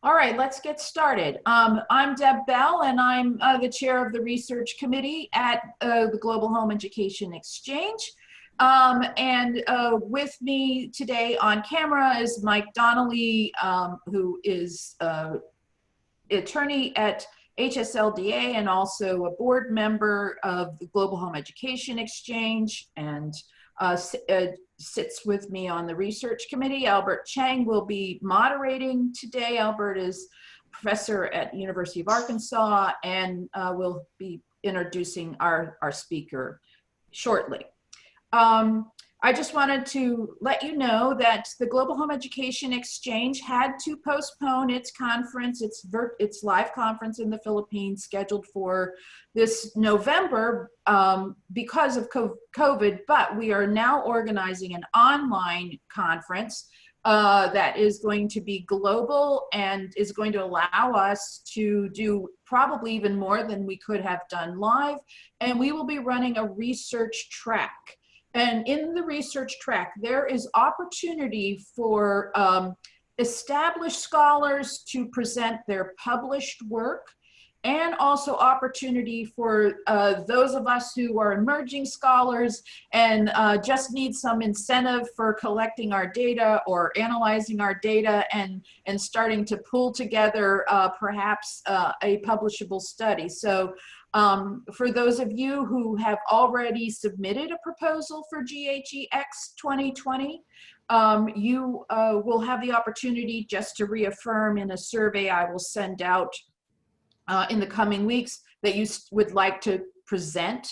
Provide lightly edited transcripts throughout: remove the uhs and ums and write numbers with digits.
All right, let's get started. I'm Deb Bell, and I'm the chair of the research committee at the Global Home Education Exchange. With me today on camera is Mike Donnelly, who is attorney at HSLDA and also a board member of the Global Home Education Exchange, and sits with me on the research committee. Albert Chang will be moderating today. Albert is professor at University of Arkansas and will be introducing our speaker shortly. I just wanted to let you know that the Global Home Education Exchange had to postpone its conference, its live conference in the Philippines, scheduled for this November because of COVID, but we are now organizing an online conference that is going to be global and is going to allow us to do probably even more than we could have done live. And we will be running a research track. And in the research track, there is opportunity for established scholars to present their published work, and also opportunity for those of us who are emerging scholars and just need some incentive for collecting our data or analyzing our data and starting to pull together perhaps a publishable study. So for those of you who have already submitted a proposal for GHEX 2020, you will have the opportunity just to reaffirm in a survey I will send out in the coming weeks that you would like to present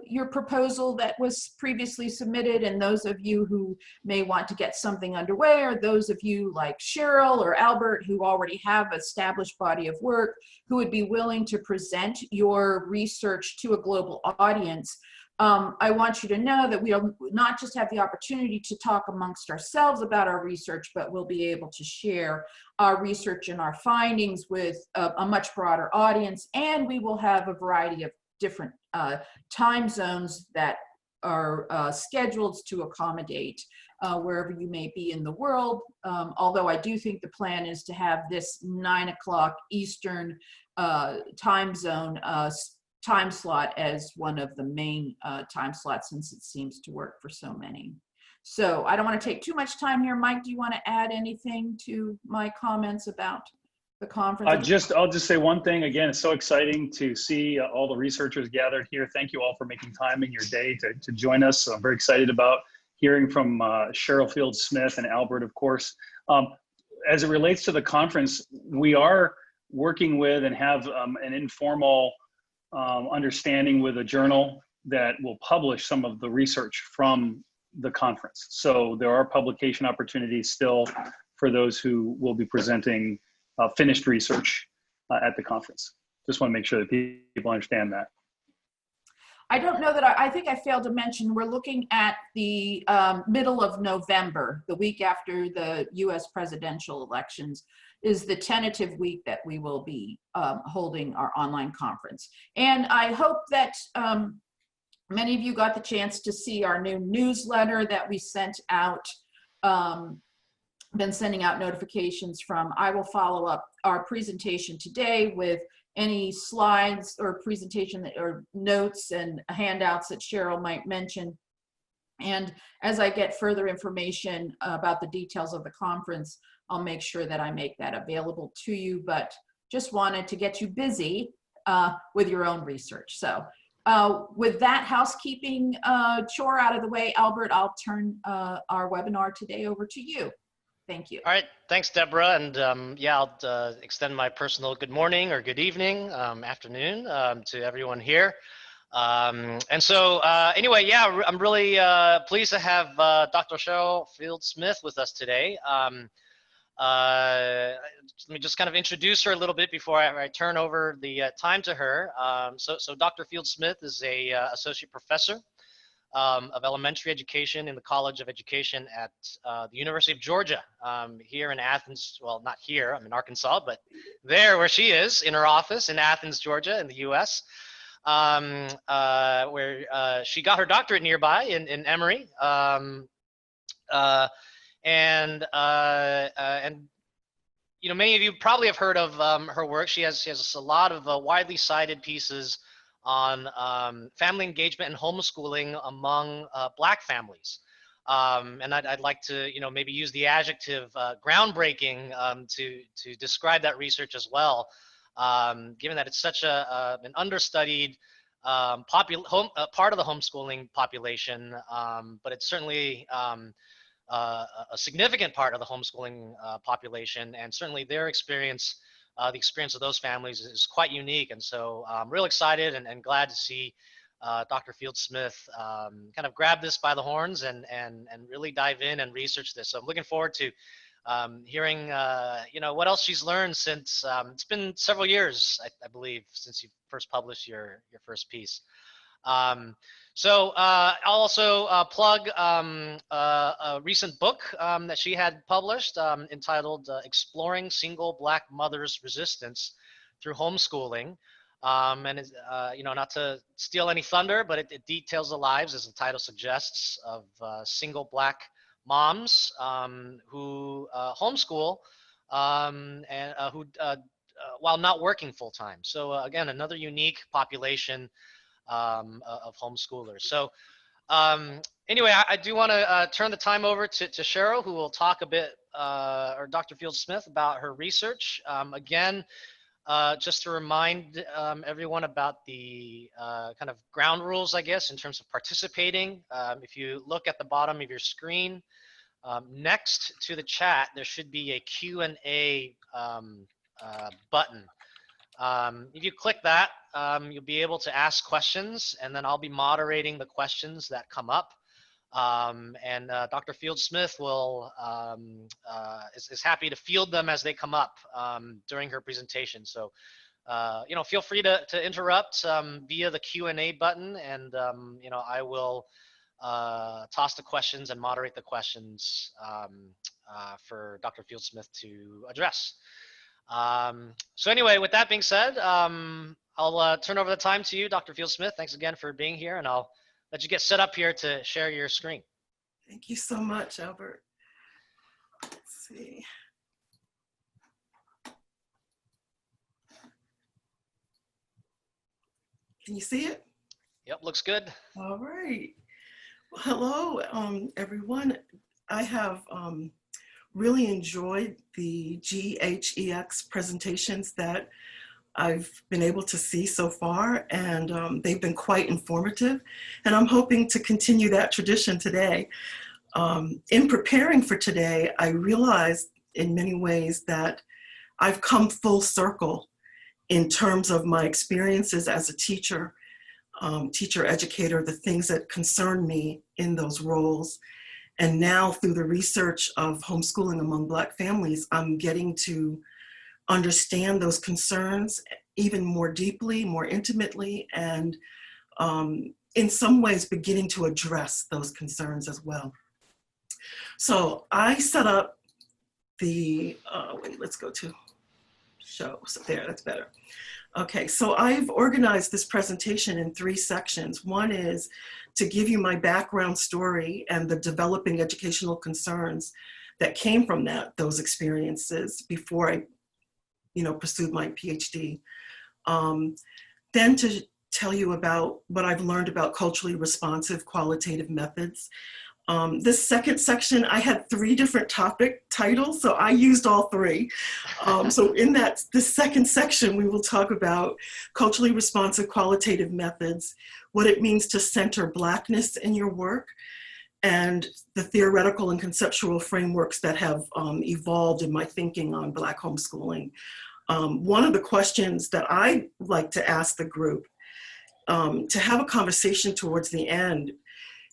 your proposal that was previously submitted. And those of you who may want to get something underway, or those of you like Cheryl or Albert who already have established body of work, who would be willing to present your research to a global audience, I want you to know that we'll not just have the opportunity to talk amongst ourselves about our research, but we'll be able to share our research and our findings with a much broader audience. And we will have a variety of different time zones that are scheduled to accommodate wherever you may be in the world. Although I do think the plan is to have this 9 o'clock Eastern time zone time slot as one of the main time slots, since it seems to work for so many. So I don't want to take too much time here. Mike, do you want to add anything to my comments about the conference? I'll just say one thing. Again, it's so exciting to see all the researchers gathered here. Thank you all for making time in your day to join us. So I'm very excited about hearing from Cheryl Fields-Smith and Albert, of course. As it relates to the conference, we are working with and have an informal understanding with a journal that will publish some of the research from the conference. So there are publication opportunities still for those who will be presenting finished research at the conference. Just want to make sure that people understand that. I don't know that I think I failed to mention, we're looking at the middle of November, the week after the US presidential elections, is the tentative week that we will be holding our online conference. And I hope that many of you got the chance to see our new newsletter that we sent out, been sending out notifications from. I will follow up our presentation today with any slides or presentation or notes and handouts that Cheryl might mention. And as I get further information about the details of the conference, I'll make sure that I make that available to you, but just wanted to get you busy with your own research. So with that housekeeping chore out of the way, Albert, I'll turn our webinar today over to you. Thank you. All right, thanks, Deborah. And yeah, I'll extend my personal good morning or good evening, afternoon to everyone here. Anyway, yeah, I'm really pleased to have Dr. Cheryl Fields-Smith with us today. Let me just kind of introduce her a little bit before I turn over the time to her. So Dr. Fields-Smith is a associate professor of elementary education in the College of Education at the University of Georgia here in Athens. Well, not here, I'm in Arkansas, but there where she is in her office in Athens, Georgia in the US, where she got her doctorate nearby in Emory. you know, many of you probably have heard of her work. She has a lot of widely cited pieces on family engagement and homeschooling among Black families. And I'd like to, you know, maybe use the adjective groundbreaking to describe that research as well, given that it's such an understudied part of the homeschooling population, but it's certainly a significant part of the homeschooling population, and certainly their experience, the experience of those families is quite unique. And so I'm real excited and glad to see Dr. Fields-Smith kind of grab this by the horns and really dive in and research this. So I'm looking forward to hearing, you know, what else she's learned since it's been several years, I believe, since you first published your first piece. So I'll also plug a recent book that she had published entitled Exploring Single Black Mothers' Resistance Through Homeschooling. And you know, not to steal any thunder, but it details the lives, as the title suggests, of single Black moms who homeschool and who while not working full time. So again, another unique population of homeschoolers. So anyway, I do want to turn the time over to Cheryl, who will talk a bit, or Dr. Fields-Smith, about her research. Again, just to remind everyone about the kind of ground rules, I guess, in terms of participating. If you look at the bottom of your screen, next to the chat, there should be a Q&A button. If you click that, you'll be able to ask questions, and then I'll be moderating the questions that come up. And Dr. Fields-Smith will is happy to field them as they come up during her presentation. So, you know, feel free to interrupt via the Q&A button, and you know, I will toss the questions and moderate the questions for Dr. Fields-Smith to address. So anyway, with that being said, I'll turn over the time to you, Dr. Fields-Smith. Thanks again for being here, and I'll let you get set up here to share your screen. Thank you so much, Albert. Let's see. Can you see it? Yep, looks good. All right. Well, hello, everyone. I have really enjoyed the GHEX presentations that I've been able to see so far, and they've been quite informative, and I'm hoping to continue that tradition today. In preparing for today, I realized in many ways that I've come full circle in terms of my experiences as a teacher, educator, the things that concern me in those roles. And now through the research of homeschooling among Black families, I'm getting to understand those concerns even more deeply, more intimately, and in some ways beginning to address those concerns as well. So I set up the, wait, let's go to show, so there, that's better. Okay, so I've organized this presentation in 3 sections. One is to give you my background story and the developing educational concerns that came from those experiences before I, pursued my PhD. Then to tell you about what I've learned about culturally responsive qualitative methods. This second section, I had 3 different topic titles, so I used all 3. So in this second section, we will talk about culturally responsive qualitative methods, what it means to center Blackness in your work, and the theoretical and conceptual frameworks that have evolved in my thinking on Black homeschooling. One of the questions that I like to ask the group, to have a conversation towards the end,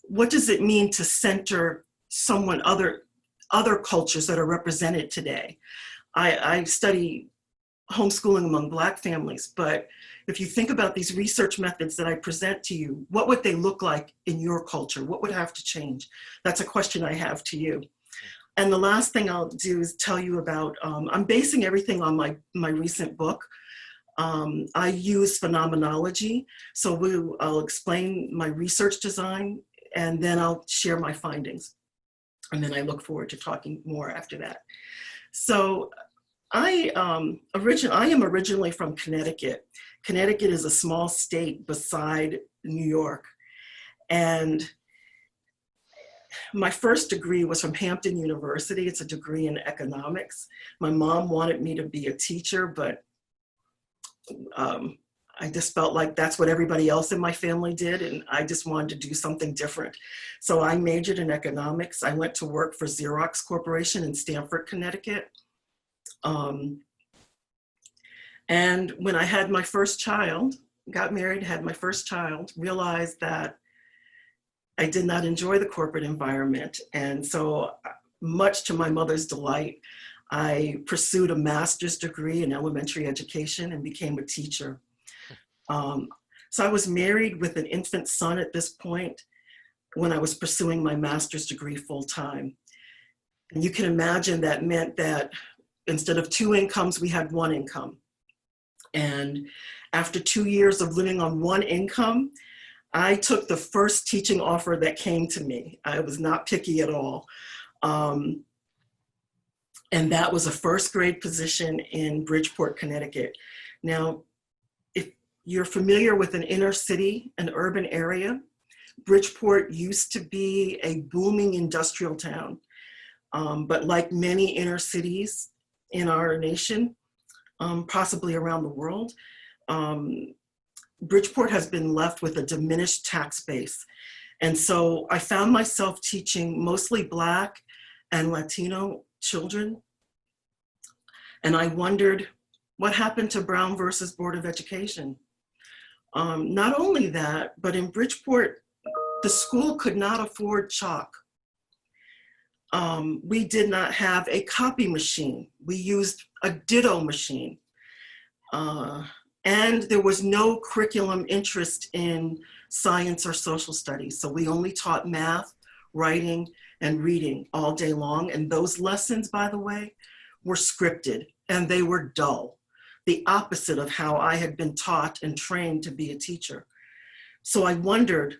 what does it mean to center other cultures that are represented today? I study homeschooling among Black families, but if you think about these research methods that I present to you, what would they look like in your culture? What would have to change? That's a question I have to you. And the last thing I'll do is tell you about, I'm basing everything on my recent book. I use phenomenology, so I'll explain my research design, and then I'll share my findings. And then I look forward to talking more after that. So I am originally from Connecticut. Connecticut is a small state beside New York. And my first degree was from Hampton University. It's a degree in economics. My mom wanted me to be a teacher, but I just felt like that's what everybody else in my family did, and I just wanted to do something different. So I majored in economics. I went to work for Xerox Corporation in Stamford, Connecticut. And when I had my first child, got married, had my first child, realized that I did not enjoy the corporate environment. And so, much to my mother's delight, I pursued a master's degree in elementary education and became a teacher. So I was married with an infant son at this point when I was pursuing my master's degree full time. And you can imagine that meant that instead of 2 incomes, we had 1 income. And after 2 years of living on 1 income, I took the first teaching offer that came to me. I was not picky at all. And that was a first grade position in Bridgeport, Connecticut. Now, if you're familiar with an inner city, an urban area, Bridgeport used to be a booming industrial town. But like many inner cities in our nation, possibly around the world, Bridgeport has been left with a diminished tax base. And so I found myself teaching mostly Black and Latino children. And I wondered, what happened to Brown versus Board of Education? Not only that, but in Bridgeport, the school could not afford chalk. We did not have a copy machine. We used a ditto machine. And there was no curriculum interest in science or social studies. So we only taught math, writing, and reading all day long. And those lessons, by the way, were scripted and they were dull, the opposite of how I had been taught and trained to be a teacher. So I wondered,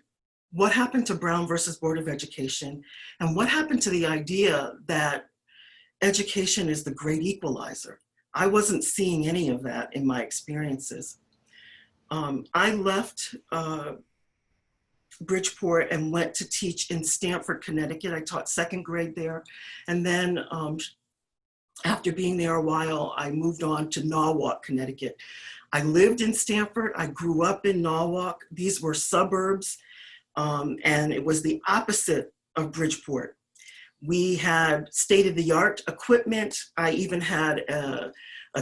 what happened to Brown versus Board of Education? And what happened to the idea that education is the great equalizer? I wasn't seeing any of that in my experiences. I left Bridgeport and went to teach in Stamford, Connecticut. I taught 2nd grade there. And then after being there a while, I moved on to Norwalk, Connecticut. I lived in Stamford. I grew up in Norwalk. These were suburbs. And it was the opposite of Bridgeport. We had state-of-the-art equipment. I even had a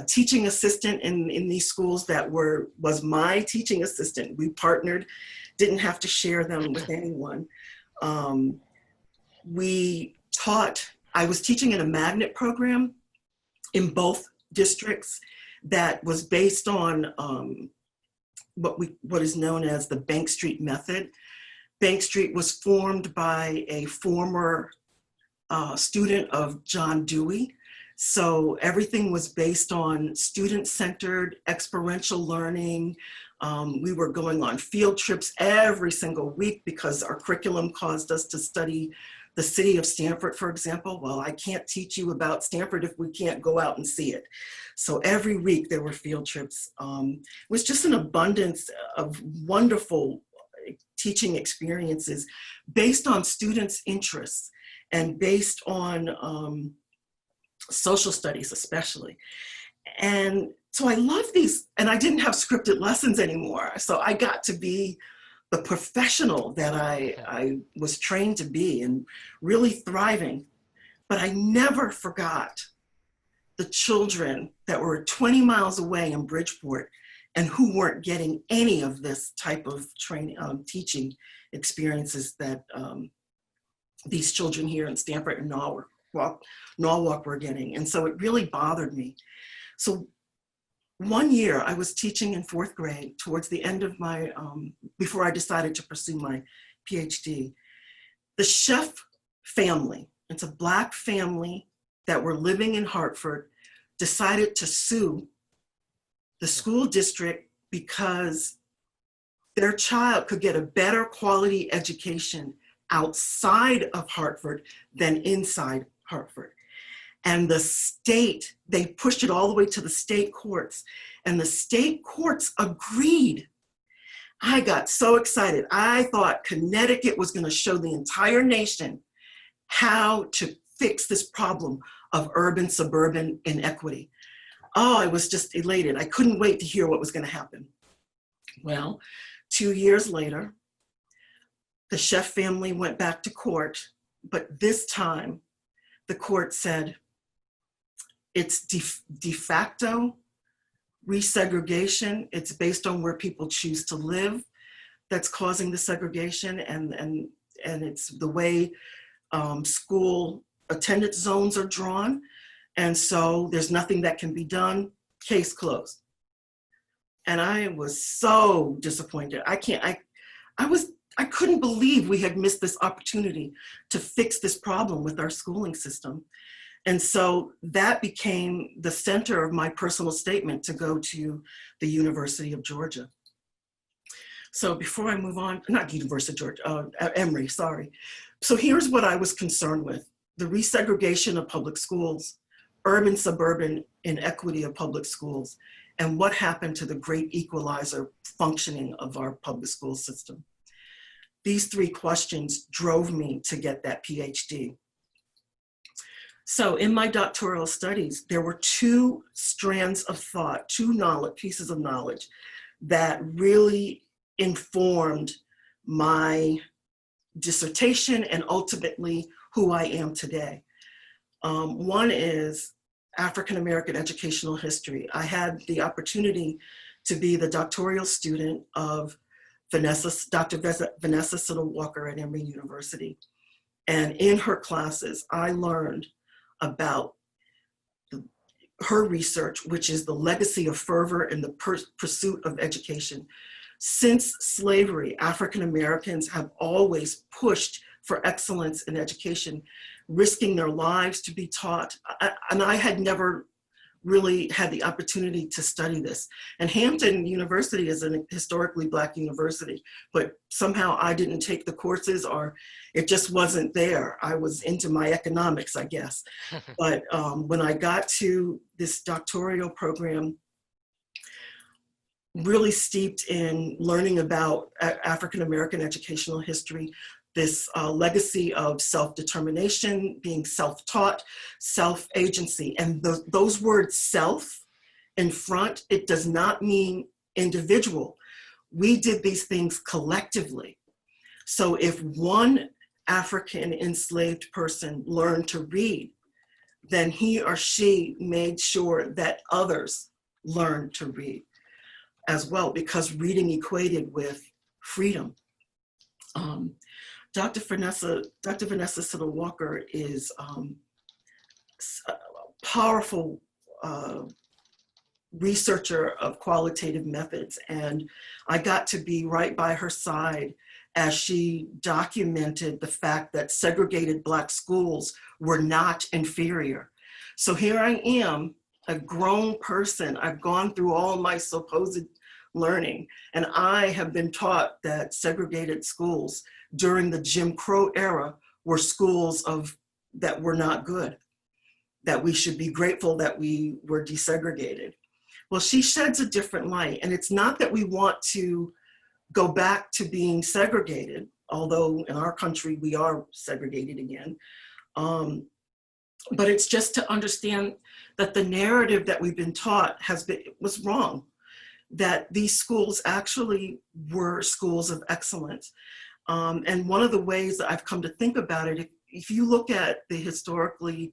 teaching assistant in these schools that was my teaching assistant. We partnered, didn't have to share them with anyone. I was teaching in a magnet program in both districts that was based on what is known as the Bank Street method. Bank Street was formed by a former student of John Dewey. So everything was based on student-centered experiential learning. We were going on field trips every single week because our curriculum caused us to study the city of Stamford, for example. Well, I can't teach you about Stamford if we can't go out and see it. So every week there were field trips. It was just an abundance of wonderful teaching experiences based on students' interests and based on social studies especially. And so I love these, and I didn't have scripted lessons anymore. So I got to be the professional that I was trained to be and really thriving. But I never forgot the children that were 20 miles away in Bridgeport and who weren't getting any of this type of training, teaching experiences that these children here in Stamford and Norwalk were getting. And so it really bothered me. So one year I was teaching in 4th grade towards the end of my, before I decided to pursue my PhD. The Chef family, it's a Black family that were living in Hartford, decided to sue the school district because their child could get a better quality education outside of Hartford than inside Hartford. And the state, they pushed it all the way to the state courts, and the state courts agreed. I got so excited. I thought Connecticut was going to show the entire nation how to fix this problem of urban-suburban inequity. Oh, I was just elated. I couldn't wait to hear what was going to happen. Well, 2 years later, the Sheff family went back to court, but this time the court said it's de facto resegregation. It's based on where people choose to live that's causing the segregation, and it's the way school attendance zones are drawn. And so there's nothing that can be done, case closed. And I was so disappointed. I couldn't believe we had missed this opportunity to fix this problem with our schooling system. And so that became the center of my personal statement to go to the University of Georgia. So before I move on, not University of Georgia, Emory, sorry. So here's what I was concerned with: the resegregation of public schools, urban-suburban inequity of public schools, and what happened to the great equalizer functioning of our public school system. These three questions drove me to get that PhD. So in my doctoral studies, there were two strands of thought, pieces of knowledge that really informed my dissertation and ultimately who I am today. One is African-American educational history. I had the opportunity to be the doctoral student of Dr. Vanessa Siddle-Walker at Emory University. And in her classes, I learned about her research, which is the legacy of fervor in the pursuit of education. Since slavery, African Americans have always pushed for excellence in education, risking their lives to be taught. And I had never really had the opportunity to study this. And Hampton University is a historically Black university, but somehow I didn't take the courses, or it just wasn't there. I was into my economics, I guess. But when I got to this doctoral program, really steeped in learning about African-American educational history, this legacy of self-determination, being self-taught, self-agency. And those words self in front, it does not mean individual. We did these things collectively. So if one African enslaved person learned to read, then he or she made sure that others learned to read as well, because reading equated with freedom. Dr. Vanessa Siddle-Walker is a powerful researcher of qualitative methods, and I got to be right by her side as she documented the fact that segregated Black schools were not inferior. So here I am, a grown person. I've gone through all my supposed learning, and I have been taught that segregated schools during the Jim Crow era were schools that were not good, that we should be grateful that we were desegregated. Well, she sheds a different light, and it's not that we want to go back to being segregated, although in our country we are segregated again, but it's just to understand that the narrative that we've been taught was wrong, that these schools actually were schools of excellence. And one of the ways that I've come to think about it, if you look at the historically,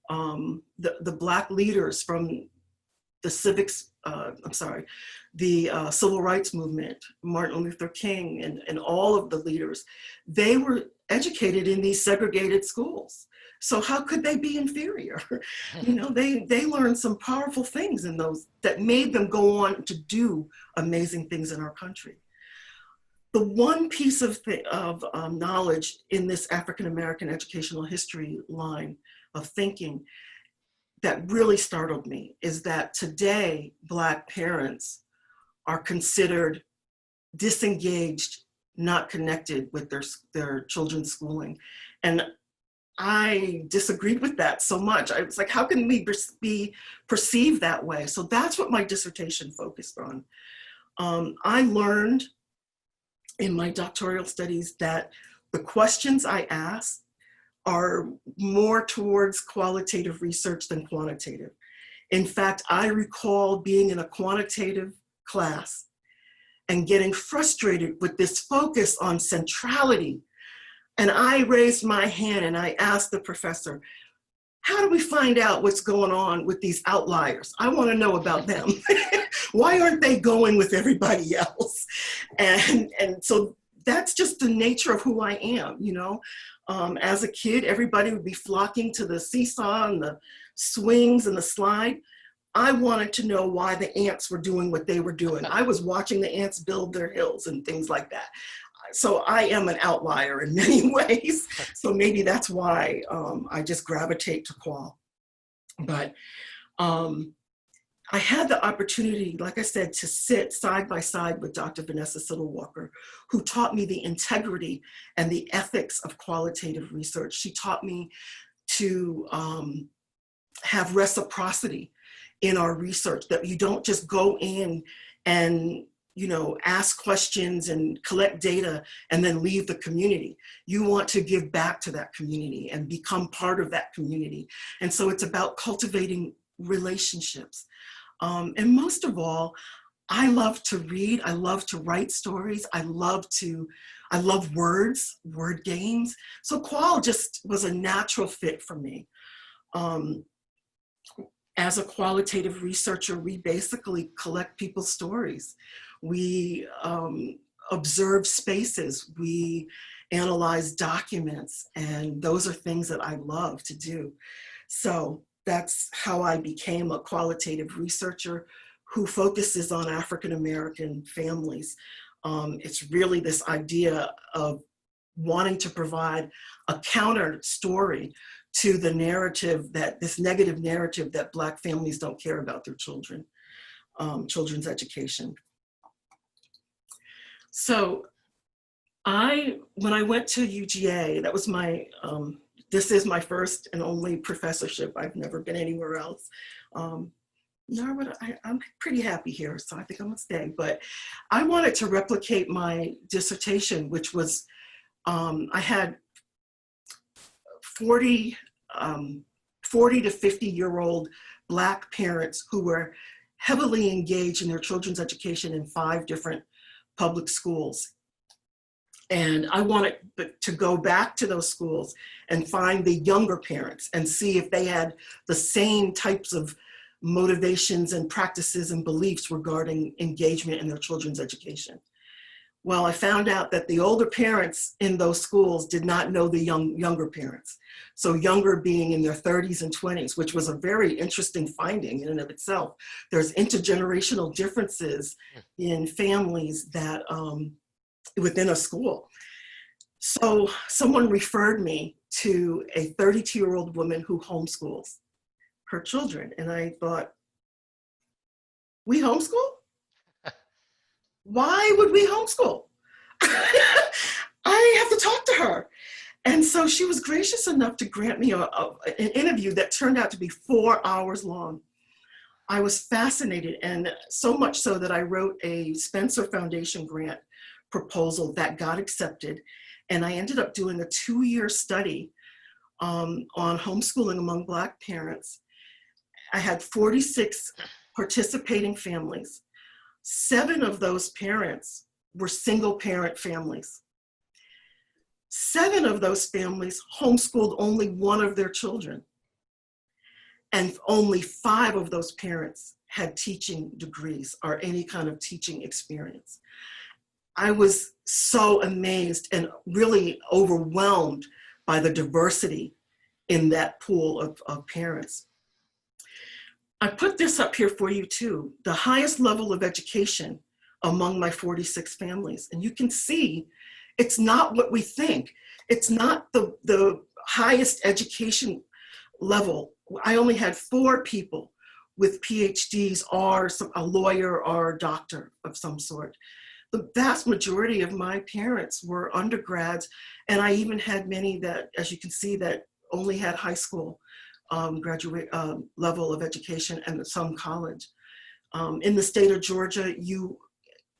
the Black leaders from the civil rights movement, Martin Luther King and all of the leaders, they were educated in these segregated schools. So how could they be inferior? You know, they learned some powerful things in those that made them go on to do amazing things in our country. The one piece of knowledge in this African-American educational history line of thinking that really startled me is that today Black parents are considered disengaged, not connected with their children's schooling. And I disagreed with that so much. I was like, how can we be perceived that way? So that's what my dissertation focused on. I learned in my doctoral studies that the questions I asked are more towards qualitative research than quantitative. In fact, I recall being in a quantitative class and getting frustrated with this focus on centrality. And I raised my hand and I asked the professor, how do we find out what's going on with these outliers? I want to know about them. Why aren't they going with everybody else? And so that's just the nature of who I am, you know. As a kid, everybody would be flocking to the seesaw and the swings and the slide. I wanted to know why the ants were doing what they were doing. I was watching the ants build their hills and things like that. So I am an outlier in many ways. So maybe that's why I just gravitate to qual. But I had the opportunity, like I said, to sit side by side with Dr. Vanessa Siddle-Walker, who taught me the integrity and the ethics of qualitative research. She taught me to have reciprocity in our research, that you don't just go in and, you know, ask questions and collect data and then leave the community. You want to give back to that community and become part of that community. And so it's about cultivating relationships. And most of all, I love to read. I love to write stories. I love words, word games. So qual just was a natural fit for me. As a qualitative researcher, we basically collect people's stories. We observe spaces, we analyze documents, and those are things that I love to do. So that's how I became a qualitative researcher who focuses on African-American families. It's really this idea of wanting to provide a counter story to the narrative, that this negative narrative that Black families don't care about their children, children's education. So when I went to UGA, that was my, this is my first and only professorship. I've never been anywhere else. I'm pretty happy here, so I think I'm gonna stay. But I wanted to replicate my dissertation, which was, I had 40 to 50-year-old Black parents who were heavily engaged in their children's education in 5 different public schools. And I wanted to go back to those schools and find the younger parents and see if they had the same types of motivations and practices and beliefs regarding engagement in their children's education. Well, I found out that the older parents in those schools did not know the younger parents. So younger being in their 30s and 20s, which was a very interesting finding in and of itself. There's intergenerational differences in families that within a school. So someone referred me to a 32-year-old woman who homeschools her children. And I thought, we homeschool? Why would we homeschool? I have to talk to her. And so she was gracious enough to grant me an interview that turned out to be 4 hours long. I was fascinated, and so much so that I wrote a Spencer Foundation grant proposal that got accepted. And I ended up doing a 2-year study on homeschooling among Black parents. I had 46 participating families. 7 of those parents were single parent families. 7 of those families homeschooled only one of their children. And only 5 of those parents had teaching degrees or any kind of teaching experience. I was so amazed and really overwhelmed by the diversity in that pool of parents. I put this up here for you too, the highest level of education among my 46 families. And you can see it's not what we think. It's not the highest education level. I only had 4 people with PhDs or a lawyer or a doctor of some sort. The vast majority of my parents were undergrads, and I even had many that, as you can see, that only had high school graduate level of education and some college. In the state of Georgia, you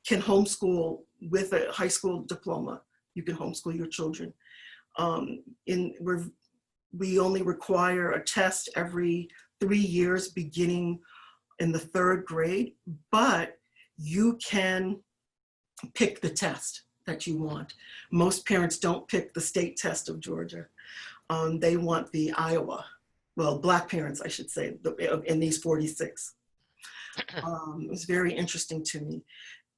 can homeschool with a high school diploma. You can homeschool your children. We only require a test every 3 years beginning in the 3rd grade, but you can pick the test that you want. Most parents don't pick the state test of Georgia. They want the Iowa, well, Black parents, I should say, in these 46. It was very interesting to me.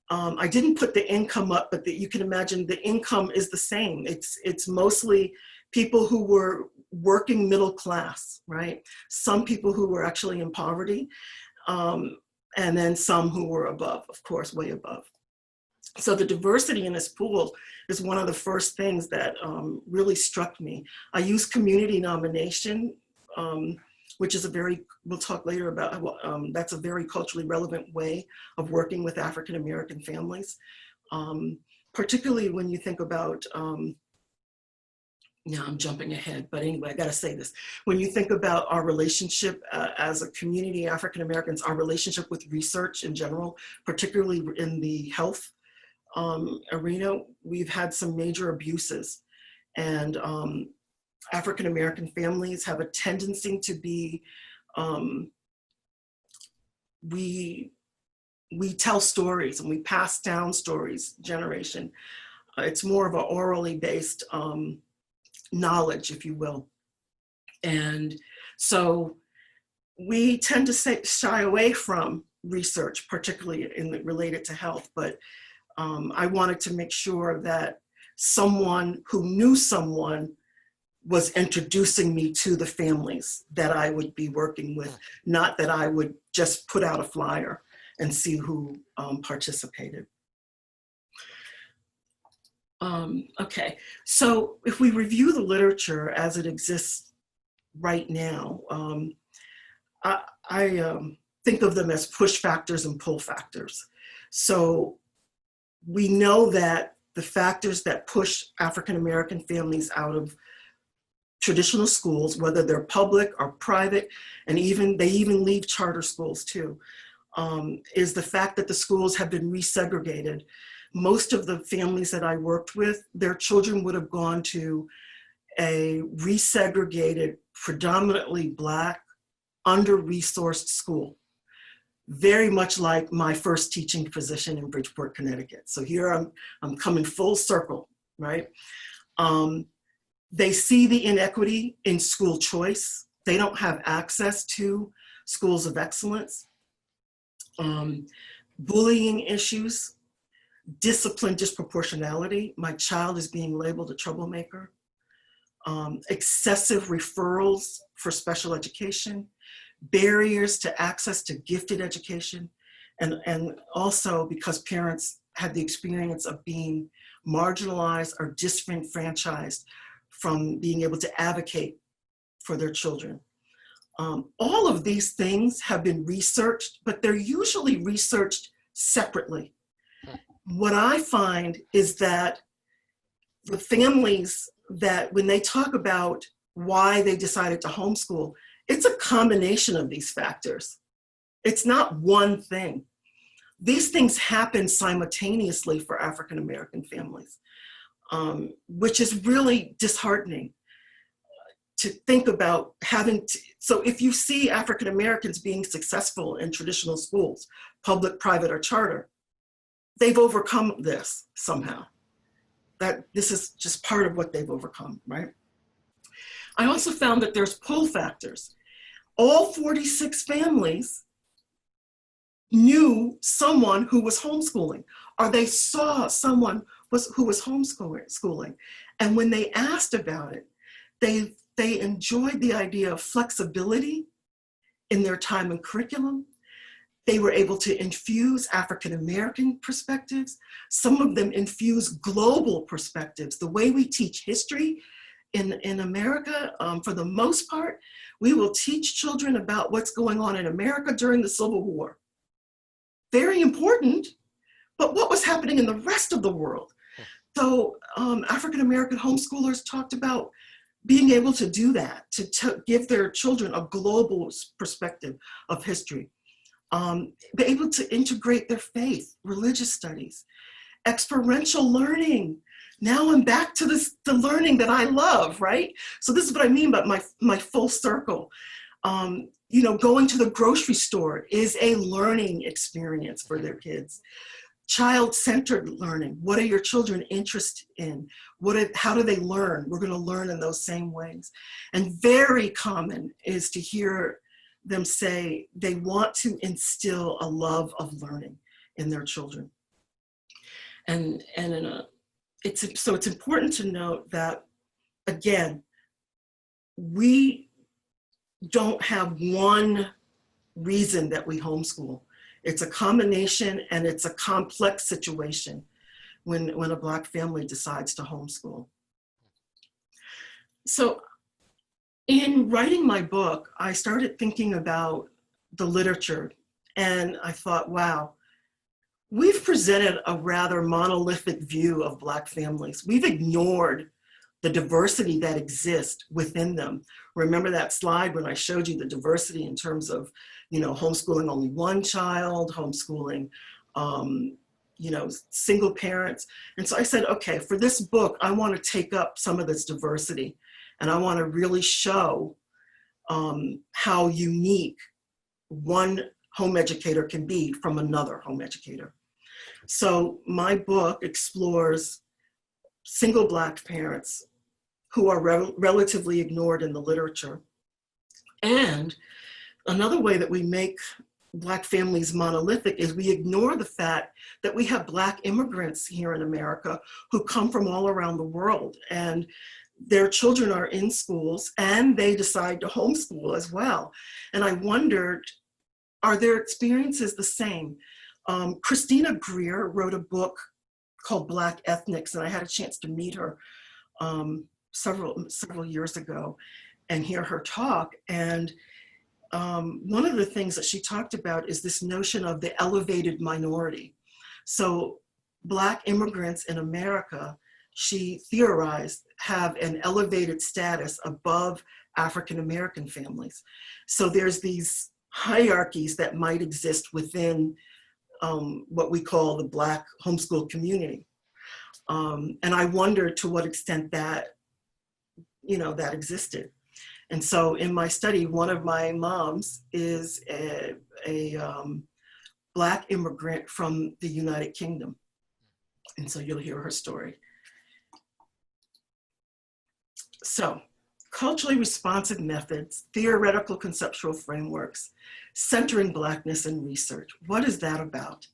I didn't put the income up, but you can imagine the income is the same. It's mostly people who were working middle class, right? Some people who were actually in poverty, and then some who were above, of course, way above. So the diversity in this pool is one of the first things that really struck me. I use community nomination, which is we'll talk later about, that's a very culturally relevant way of working with African-American families. Particularly when you think about, now I'm jumping ahead, but anyway, I gotta say this. When you think about our relationship as a community, African-Americans, our relationship with research in general, particularly in the health arena, we've had some major abuses, and African-American families have a tendency to be, we tell stories and we pass down stories generation. It's more of an orally based knowledge, if you will. And so we tend to shy away from research, particularly related to health, but I wanted to make sure that someone who knew someone was introducing me to the families that I would be working with, not that I would just put out a flyer and see who participated. Okay, so if we review the literature as it exists right now, I think of them as push factors and pull factors. So we know that the factors that push African-American families out of traditional schools, whether they're public or private, and they even leave charter schools too, is the fact that the schools have been resegregated. Most of the families that I worked with, their children would have gone to a resegregated, predominantly Black, under-resourced school. Very much like my first teaching position in Bridgeport, Connecticut. So here I'm coming full circle, right? They see the inequity in school choice. They don't have access to schools of excellence. Bullying issues, discipline disproportionality. My child is being labeled a troublemaker. Excessive referrals for special education, barriers to access to gifted education, and also because parents had the experience of being marginalized or disenfranchised from being able to advocate for their children. All of these things have been researched, but they're usually researched separately. What I find is that the families that when they talk about why they decided to homeschool, it's a combination of these factors. It's not one thing. These things happen simultaneously for African-American families, which is really disheartening to think about having to. So if you see African-Americans being successful in traditional schools, public, private, or charter, they've overcome this somehow. That this is just part of what they've overcome, right? I also found that there's pull factors. All 46 families knew someone who was homeschooling, or they saw someone who was homeschooling. And when they asked about it, they enjoyed the idea of flexibility in their time and curriculum. They were able to infuse African-American perspectives. Some of them infuse global perspectives. The way we teach history in America, for the most part, we will teach children about what's going on in America during the Civil War. Very important, but what was happening in the rest of the world? So African-American homeschoolers talked about being able to do that, to give their children a global perspective of history, be able to integrate their faith, religious studies, experiential learning. Now I'm back to the learning that I love, right? So this is what I mean by my full circle. You know, going to the grocery store is a learning experience for their kids. Child-centered learning. What are your children interested in? How do they learn? We're going to learn in those same ways. And very common is to hear them say they want to instill a love of learning in their children. And it's important to note that, again, we don't have one reason that we homeschool. It's a combination, and it's a complex situation when a Black family decides to homeschool. So in writing my book, I started thinking about the literature, and I thought, wow, we've presented a rather monolithic view of Black families. We've ignored the diversity that exists within them. Remember that slide when I showed you the diversity in terms of, you know, homeschooling only one child, homeschooling, you know, single parents. And so I said, okay, for this book, I want to take up some of this diversity, and I want to really show how unique one home educator can be from another home educator. So my book explores single Black parents who are relatively ignored in the literature. And another way that we make Black families monolithic is we ignore the fact that we have Black immigrants here in America who come from all around the world, and their children are in schools and they decide to homeschool as well. And I wondered, are their experiences the same? Christina Greer wrote a book called Black Ethnics, and I had a chance to meet her several years ago and hear her talk. And one of the things that she talked about is this notion of the elevated minority. So Black immigrants in America, she theorized, have an elevated status above African American families. So there's these hierarchies that might exist within what we call the Black homeschool community. And I wondered to what extent that, you know, that existed. And so in my study, one of my moms is a Black immigrant from the United Kingdom. And so you'll hear her story. So, culturally responsive methods, theoretical conceptual frameworks, centering Blackness in research. What is that about?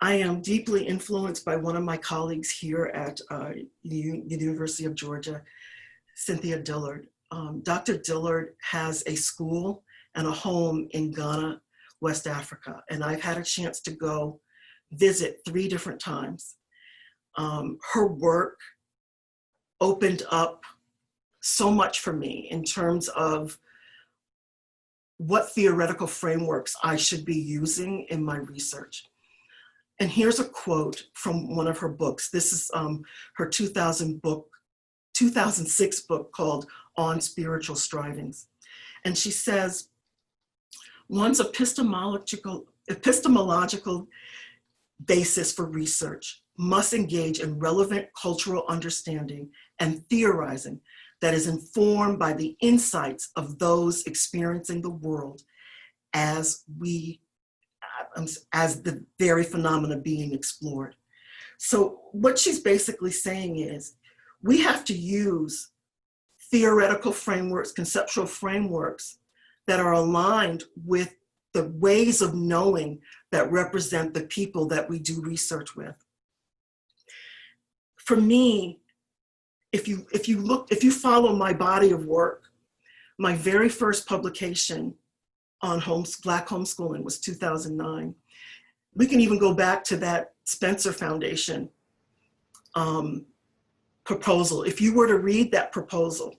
I am deeply influenced by one of my colleagues here at the University of Georgia, Cynthia Dillard. Dr. Dillard has a school and a home in Ghana, West Africa, and I've had a chance to go visit 3 different times. Her work opened up so much for me in terms of what theoretical frameworks I should be using in my research. And here's a quote from one of her books. This is her 2006 book called On Spiritual Strivings. And she says, one's epistemological basis for research must engage in relevant cultural understanding and theorizing that is informed by the insights of those experiencing the world as the very phenomena being explored. So what she's basically saying is, we have to use theoretical frameworks, conceptual frameworks that are aligned with the ways of knowing that represent the people that we do research with. For me, if you follow my body of work, my very first publication on Black homeschooling was 2009. We can even go back to that Spencer Foundation proposal. If you were to read that proposal,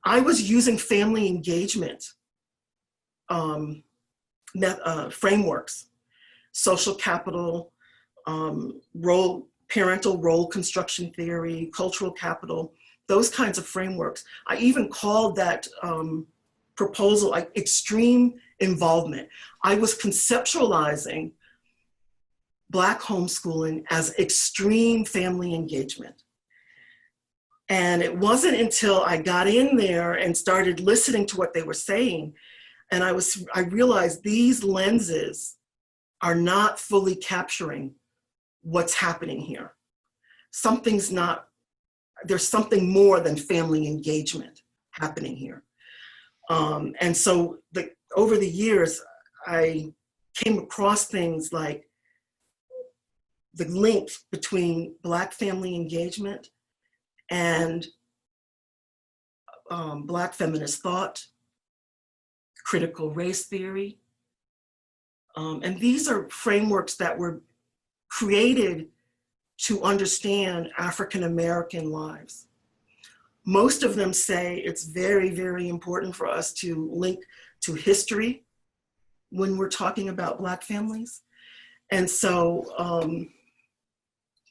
I was using family engagement frameworks, social capital, parental role construction theory, cultural capital, those kinds of frameworks. I even called that proposal like extreme involvement. I was conceptualizing Black homeschooling as extreme family engagement. And it wasn't until I got in there and started listening to what they were saying, and I realized these lenses are not fully capturing what's happening here. There's something more than family engagement happening here. And so over the years, I came across things like the link between Black family engagement and Black feminist thought, critical race theory. And these are frameworks that were created to understand African American lives. Most of them say it's very, very important for us to link to history when we're talking about Black families. And so,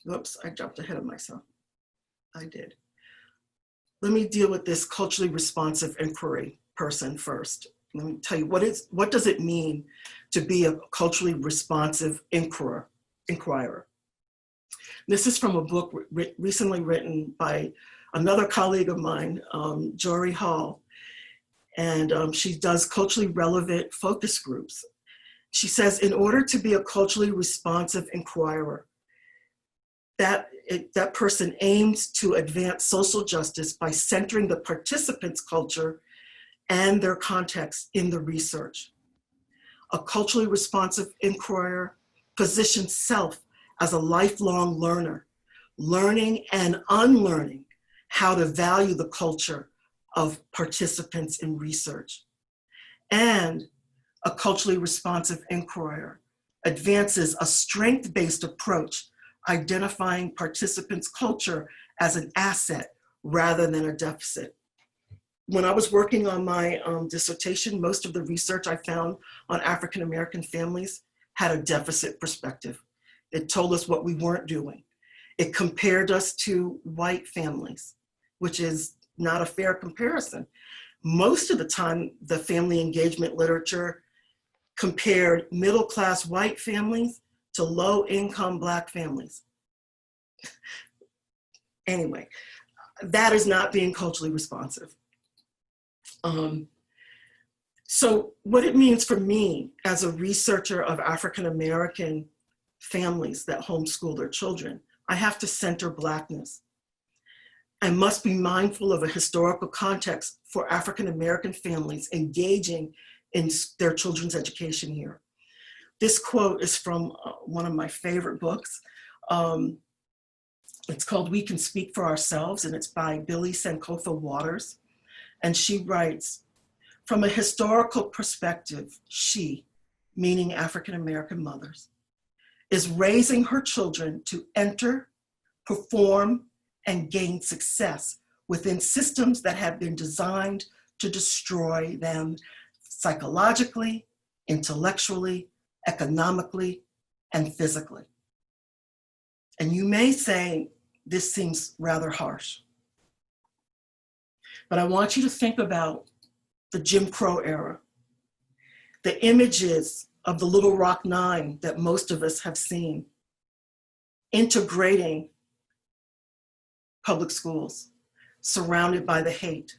whoops, I jumped ahead of myself. I did. Let me deal with this culturally responsive inquiry person first. Let me tell you, what does it mean to be a culturally responsive inquirer? This is from a book recently written by another colleague of mine, Jory Hall, and she does culturally relevant focus groups. She says, in order to be a culturally responsive inquirer, that person aims to advance social justice by centering the participants' culture and their context in the research. A culturally responsive inquirer positions self as a lifelong learner, learning and unlearning how to value the culture of participants in research. And a culturally responsive inquirer advances a strength-based approach, identifying participants' culture as an asset rather than a deficit. When I was working on my dissertation, most of the research I found on African American families had a deficit perspective. It told us what we weren't doing. It compared us to white families, which is not a fair comparison. Most of the time, the family engagement literature compared middle-class white families to low-income Black families. Anyway, that is not being culturally responsive. So what it means for me as a researcher of African American families that homeschool their children, I have to center Blackness. I must be mindful of a historical context for African American families engaging in their children's education here. This quote is from one of my favorite books. It's called We Can Speak for Ourselves, and it's by Billy Sankofa Waters. And she writes, from a historical perspective, she, meaning African American mothers, is raising her children to enter, perform, and gain success within systems that have been designed to destroy them psychologically, intellectually, economically, and physically. And you may say, this seems rather harsh. But I want you to think about the Jim Crow era, the images of the Little Rock Nine that most of us have seen, integrating public schools, surrounded by the hate,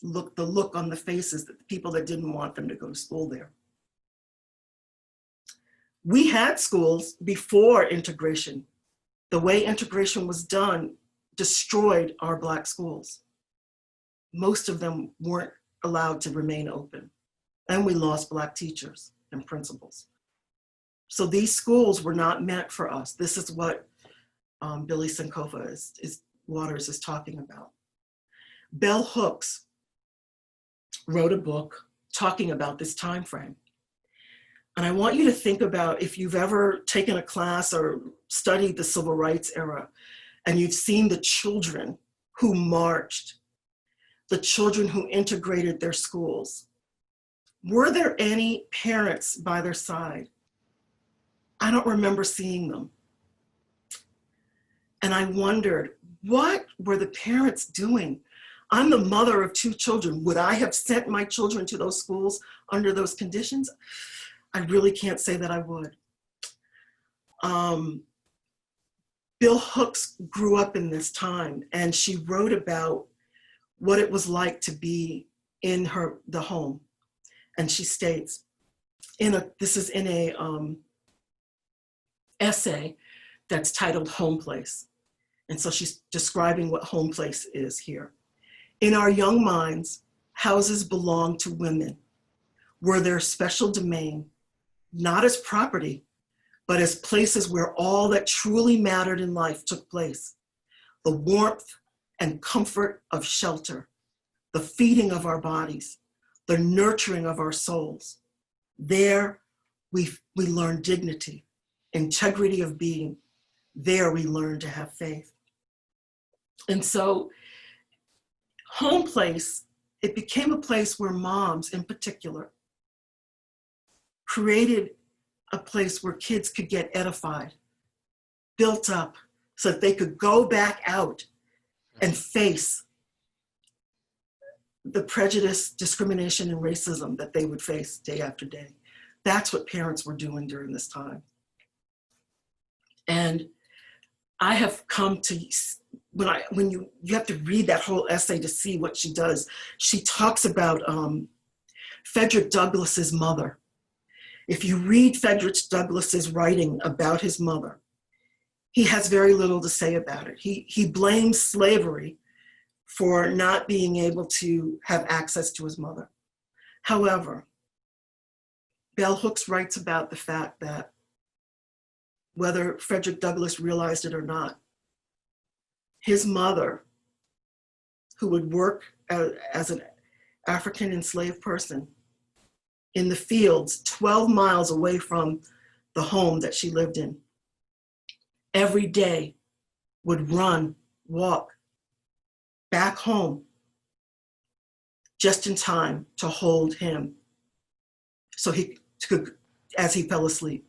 the look on the faces of the people that didn't want them to go to school there. We had schools before integration. The way integration was done destroyed our Black schools. Most of them weren't allowed to remain open, and we lost Black teachers and principals. So these schools were not meant for us. This is what Billy Sankofa Waters is talking about. Bell Hooks wrote a book talking about this time frame. And I want you to think about if you've ever taken a class or studied the Civil Rights era, and you've seen the children who marched, the children who integrated their schools. Were there any parents by their side? I don't remember seeing them. And I wondered, what were the parents doing? I'm the mother of 2 children. Would I have sent my children to those schools under those conditions? I really can't say that I would. Bill Hooks grew up in this time, and she wrote about what it was like to be in the home. And she states, this is in a essay that's titled Homeplace. And so she's describing what Homeplace is here. In our young minds, houses belong to women, were their special domain, not as property, but as places where all that truly mattered in life took place. The warmth and comfort of shelter, the feeding of our bodies, the nurturing of our souls. There we learn dignity, integrity of being. There we learn to have faith. And so Homeplace, it became a place where moms in particular created a place where kids could get edified, built up, so that they could go back out and face the prejudice, discrimination, and racism that they would face day after day. That's what parents were doing during this time. And I have come to, when you have to read that whole essay to see what she does. She talks about Frederick Douglass's mother. If you read Frederick Douglass's writing about his mother, he has very little to say about it. He blames slavery for not being able to have access to his mother. However, Bell Hooks writes about the fact that whether Frederick Douglass realized it or not, his mother, who would work as an African enslaved person in the fields 12 miles away from the home that she lived in, every day would walk back home just in time to hold him so he could, as he fell asleep.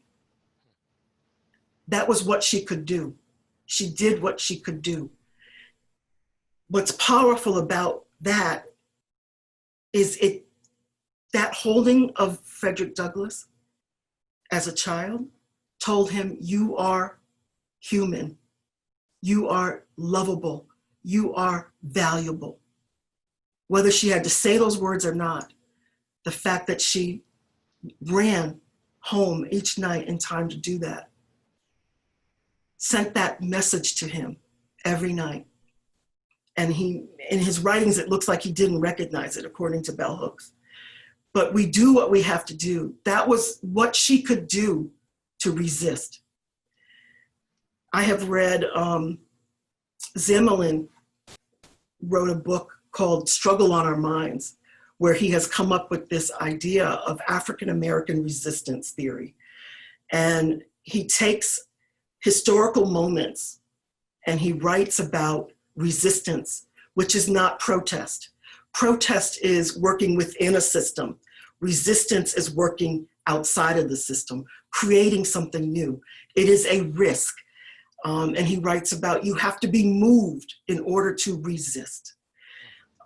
That was what she could do. She did what she could do. What's powerful about that is that holding of Frederick Douglass as a child told him, you are human, you are lovable, you are valuable. Whether she had to say those words or not, the fact that she ran home each night in time to do that sent that message to him every night. And in his writings, it looks like he didn't recognize it, according to Bell Hooks. But we do what we have to do. That was what she could do to resist. I have read, Zemelin wrote a book called Struggle on Our Minds, where he has come up with this idea of African-American resistance theory. And he takes historical moments and he writes about resistance, which is not protest. Protest is working within a system. Resistance is working outside of the system, creating something new. It is a risk. And he writes about you have to be moved in order to resist.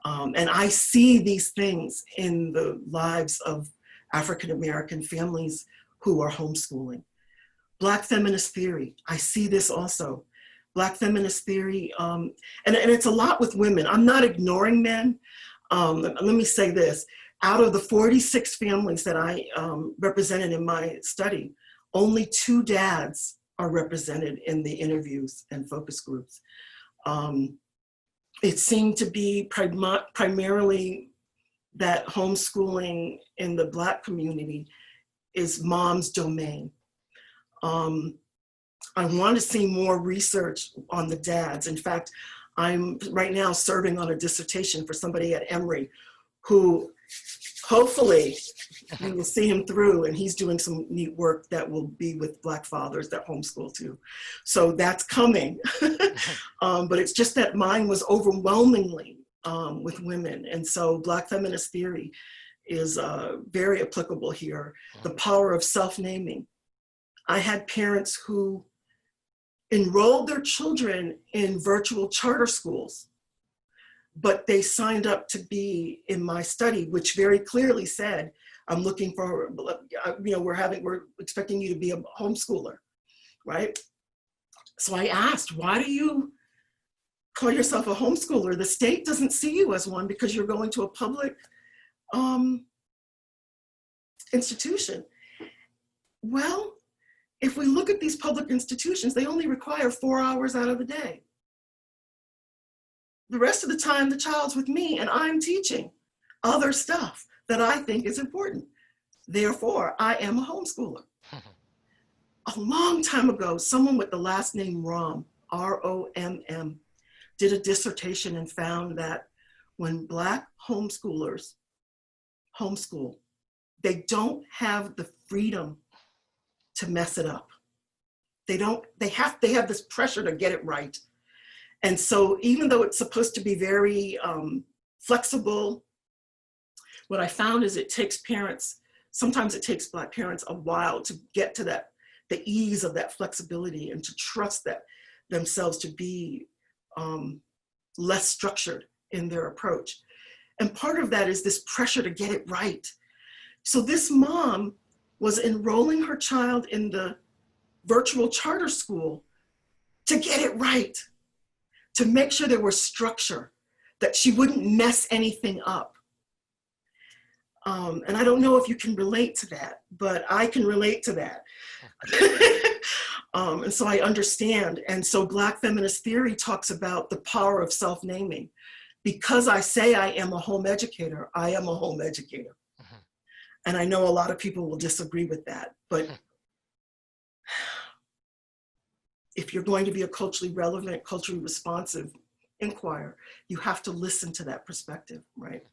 And I see these things in the lives of African-American families who are homeschooling. Black feminist theory, I see this also. Black feminist theory, and it's a lot with women. I'm not ignoring men. Let me say this. Out of the 46 families that I represented in my study, only 2 dads are represented in the interviews and focus groups. It seemed to be primarily that homeschooling in the Black community is mom's domain. I want to see more research on the dads. In fact, I'm right now serving on a dissertation for somebody at Emory who hopefully we will see him through, and he's doing some neat work that will be with Black fathers that homeschool too. So that's coming. But it's just that mine was overwhelmingly with women. And so Black feminist theory is very applicable here. The power of self-naming. I had parents who enrolled their children in virtual charter schools, but they signed up to be in my study, which very clearly said, I'm looking for, we're expecting you to be a homeschooler, right? So I asked, why do you call yourself a homeschooler? The state doesn't see you as one because you're going to a public institution. Well, if we look at these public institutions, they only require 4 hours out of the day. The rest of the time, the child's with me and I'm teaching other stuff that I think is important. Therefore, I am a homeschooler. A long time ago, someone with the last name Rom, R-O-M-M, did a dissertation and found that when Black homeschoolers homeschool, they don't have the freedom to mess it up. They have this pressure to get it right. And so even though it's supposed to be very flexible, what I found is it takes parents, sometimes it takes Black parents a while to get to the ease of that flexibility and to trust that themselves to be less structured in their approach. And part of that is this pressure to get it right. So this mom was enrolling her child in the virtual charter school to get it right, to make sure there was structure, that she wouldn't mess anything up. And I don't know if you can relate to that, but I can relate to that. And so I understand. And so Black feminist theory talks about the power of self-naming. Because I say I am a home educator, I am a home educator. And I know a lot of people will disagree with that, but if you're going to be a culturally relevant, culturally responsive inquirer, you have to listen to that perspective, right?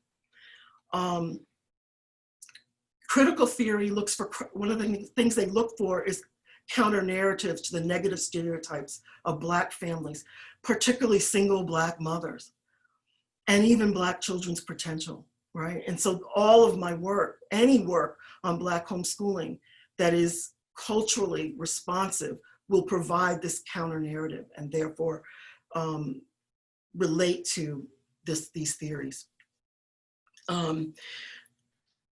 Critical theory looks for, one of the things they look for is counter narratives to the negative stereotypes of Black families, particularly single Black mothers, and even Black children's potential, right? And so all of my work, any work on Black homeschooling that is culturally responsive will provide this counter narrative and therefore relate to these theories.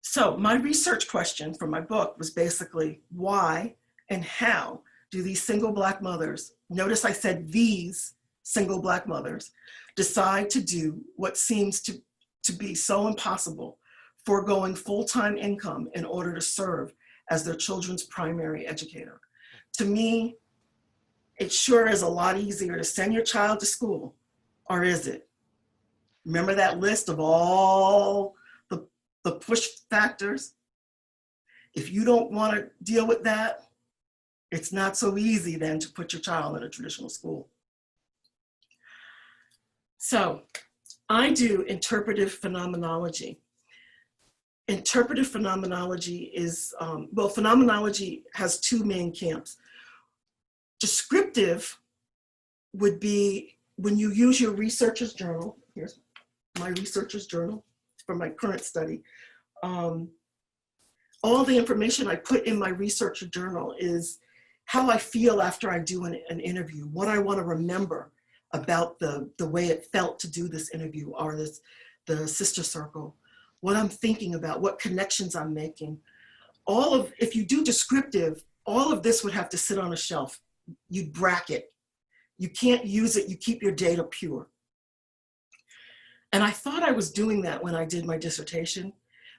So my research question for my book was basically why and how do these single Black mothers, notice I said these single Black mothers, decide to do what seems to be so impossible, foregoing full-time income in order to serve as their children's primary educator. To me, it sure is a lot easier to send your child to school, or is it? Remember that list of all the push factors? If you don't want to deal with that, it's not so easy then to put your child in a traditional school. So I do interpretive phenomenology. Interpretive phenomenology is, well, phenomenology has two main camps. Descriptive would be when you use your researcher's journal. Here's my researcher's journal for my current study. All the information I put in my researcher journal is how I feel after I do an interview, what I want to remember about the way it felt to do this interview or the sister circle, what I'm thinking about, what connections I'm making. If you do descriptive, all of this would have to sit on a shelf. You'd bracket. You can't use it, you keep your data pure. And I thought I was doing that when I did my dissertation,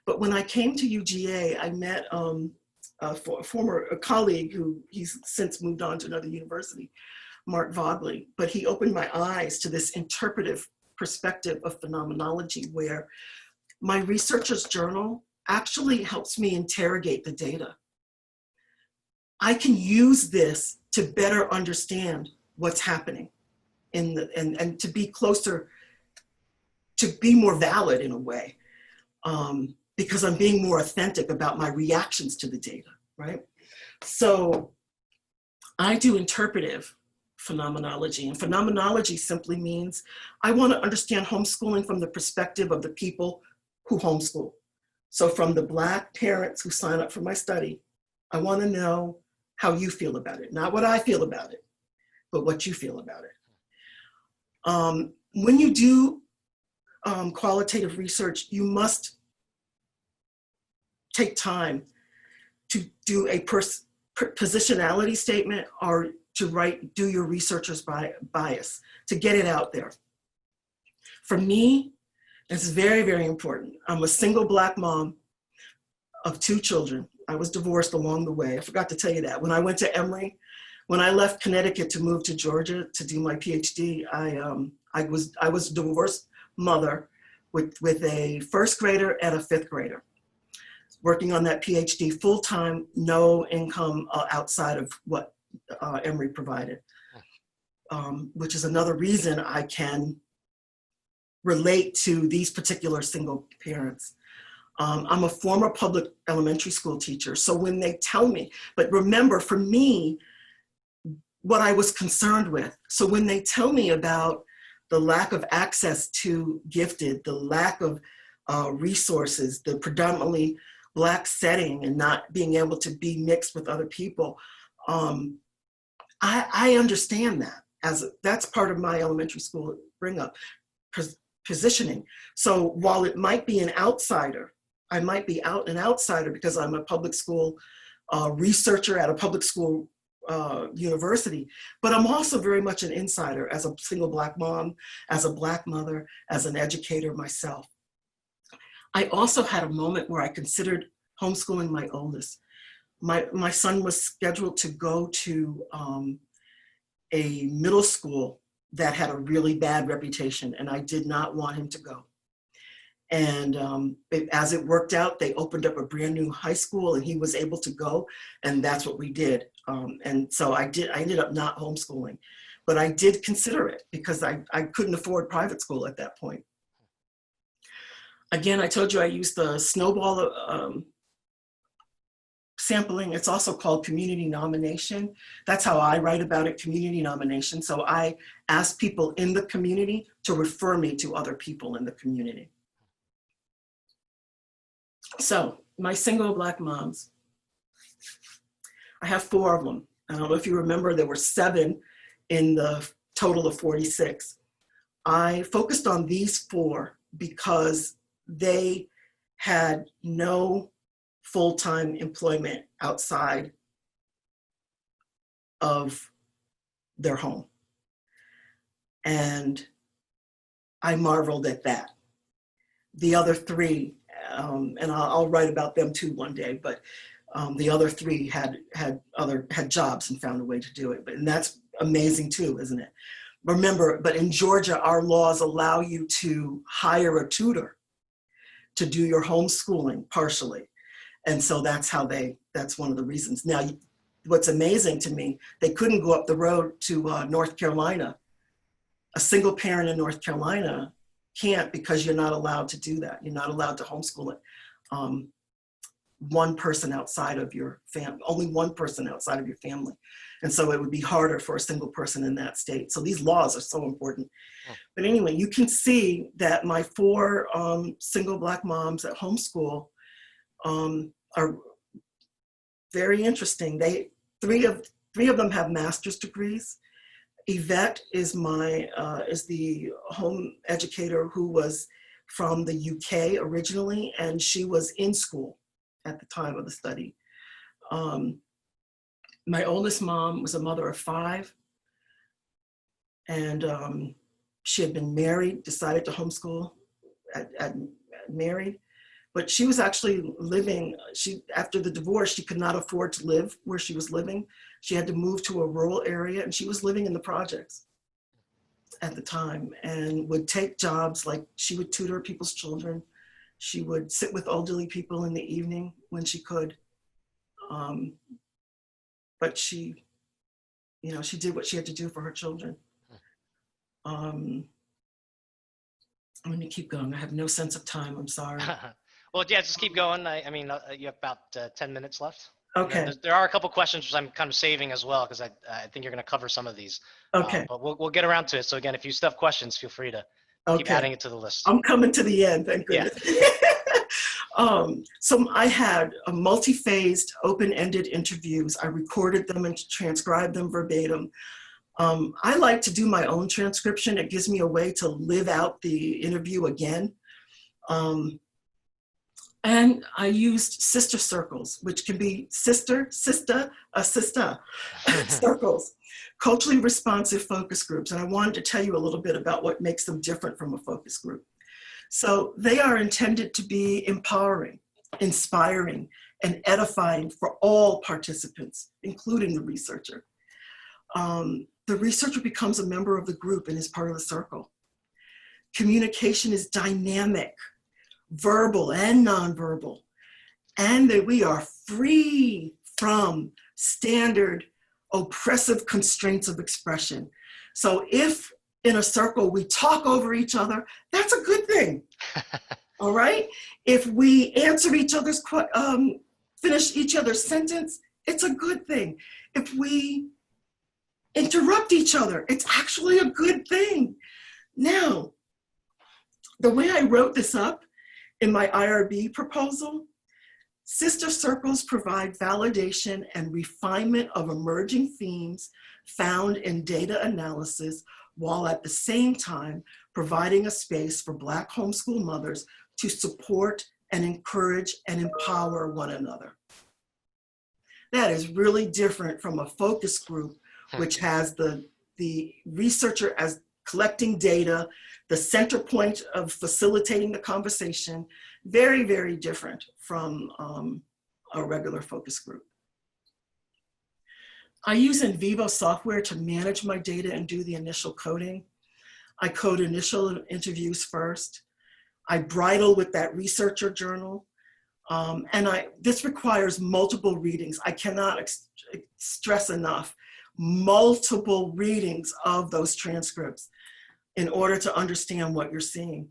but when I came to UGA, I met a former colleague who he's since moved on to another university, Mark Vogley, but he opened my eyes to this interpretive perspective of phenomenology where my researcher's journal actually helps me interrogate the data. I can use this to better understand what's happening and to be closer, to be more valid in a way, because I'm being more authentic about my reactions to the data, right? So I do interpretive phenomenology, and phenomenology simply means I want to understand homeschooling from the perspective of the people who homeschool. So from the Black parents who sign up for my study, I want to know how you feel about it, not what I feel about it. but what you feel about it. When you do qualitative research, you must take time to do a positionality statement or to do your researcher's bias, to get it out there. For me, it's very, very important. I'm a single Black mom of 2 children. I was divorced along the way. I forgot to tell you that. When I went to Emory, when I left Connecticut to move to Georgia to do my PhD, I was a divorced mother with a 1st grader and a 5th grader, working on that PhD full-time, no income outside of what Emory provided, which is another reason I can relate to these particular single parents. I'm a former public elementary school teacher, so when they tell me, but remember for me, what I was concerned with, so when they tell me about the lack of access to gifted, the lack of resources, the predominantly Black setting and not being able to be mixed with other people, I understand that, that's part of my elementary school bring up, positioning. So while it might be an outsider, I might be an outsider because I'm a public school researcher at a public school university, but I'm also very much an insider as a single Black mom, as a Black mother, as an educator myself. I also had a moment where I considered homeschooling my oldest. My son was scheduled to go to a middle school that had a really bad reputation, and I did not want him to go. And as it worked out, they opened up a brand new high school and he was able to go, and that's what we did. And so I ended up not homeschooling, but I did consider it because I couldn't afford private school at that point. Again, I told you I used the snowball sampling. It's also called community nomination. That's how I write about it, community nomination. So I ask people in the community to refer me to other people in the community. So my single Black moms, I have 4 of them. I don't know if you remember, there were 7 in the total of 46. I focused on these 4 because they had no full-time employment outside of their home. And I marveled at that. The other 3, and I'll write about them too one day, but the other 3 had jobs and found a way to do it. And that's amazing too, isn't it? Remember, but in Georgia, our laws allow you to hire a tutor to do your homeschooling partially. And so that's one of the reasons. Now, what's amazing to me, they couldn't go up the road to North Carolina. A single parent in North Carolina can't, because you're not allowed to do that. You're not allowed to homeschool it. One person outside of your family, only one person outside of your family. And so it would be harder for a single person in that state. So these laws are so important. Oh. But anyway, you can see that my 4 single Black moms at homeschool are very interesting. 3 of them have master's degrees. Yvette is is the home educator who was from the UK originally, and she was in school at the time of the study. My oldest mom was a mother of 5, and she had been married, decided to homeschool, married, but she was actually living, after the divorce, she could not afford to live where she was living. She had to move to a rural area, and she was living in the projects at the time and would take jobs, like she would tutor people's children. She would sit with elderly people in the evening when she could. But she did what she had to do for her children. I'm gonna keep going. I have no sense of time, I'm sorry. Well, yeah, just keep going. I mean, you have about 10 minutes left. Okay. There are a couple questions which I'm kind of saving as well, because I think you're gonna cover some of these. Okay. But we'll get around to it. So again, if you still have questions, feel free to keep adding it to the list. I'm coming to the end, thank goodness. Yeah. So I had a multi-phased, open-ended interviews. I recorded them and transcribed them verbatim. I like to do my own transcription. It gives me a way to live out the interview again. And I used sister circles, which can be sister, sister, circles, culturally responsive focus groups. And I wanted to tell you a little bit about what makes them different from a focus group. So they are intended to be empowering, inspiring, and edifying for all participants, including the researcher. The researcher becomes a member of the group and is part of the circle. Communication is dynamic, verbal and nonverbal, and that we are free from standard oppressive constraints of expression. So if in a circle we talk over each other, that's a good thing. All right? If we answer each other's, finish each other's sentence, it's a good thing. If we interrupt each other, it's actually a good thing. Now, the way I wrote this up in my IRB proposal, sister circles provide validation and refinement of emerging themes found in data analysis, while at the same time providing a space for Black homeschool mothers to support and encourage and empower one another. That is really different from a focus group, which has the researcher as collecting data, the center point of facilitating the conversation. Very, very different from a regular focus group. I use In Vivo software to manage my data and do the initial coding. I code initial interviews first. I bridle with that researcher journal. This requires multiple readings. I cannot stress enough, multiple readings of those transcripts in order to understand what you're seeing.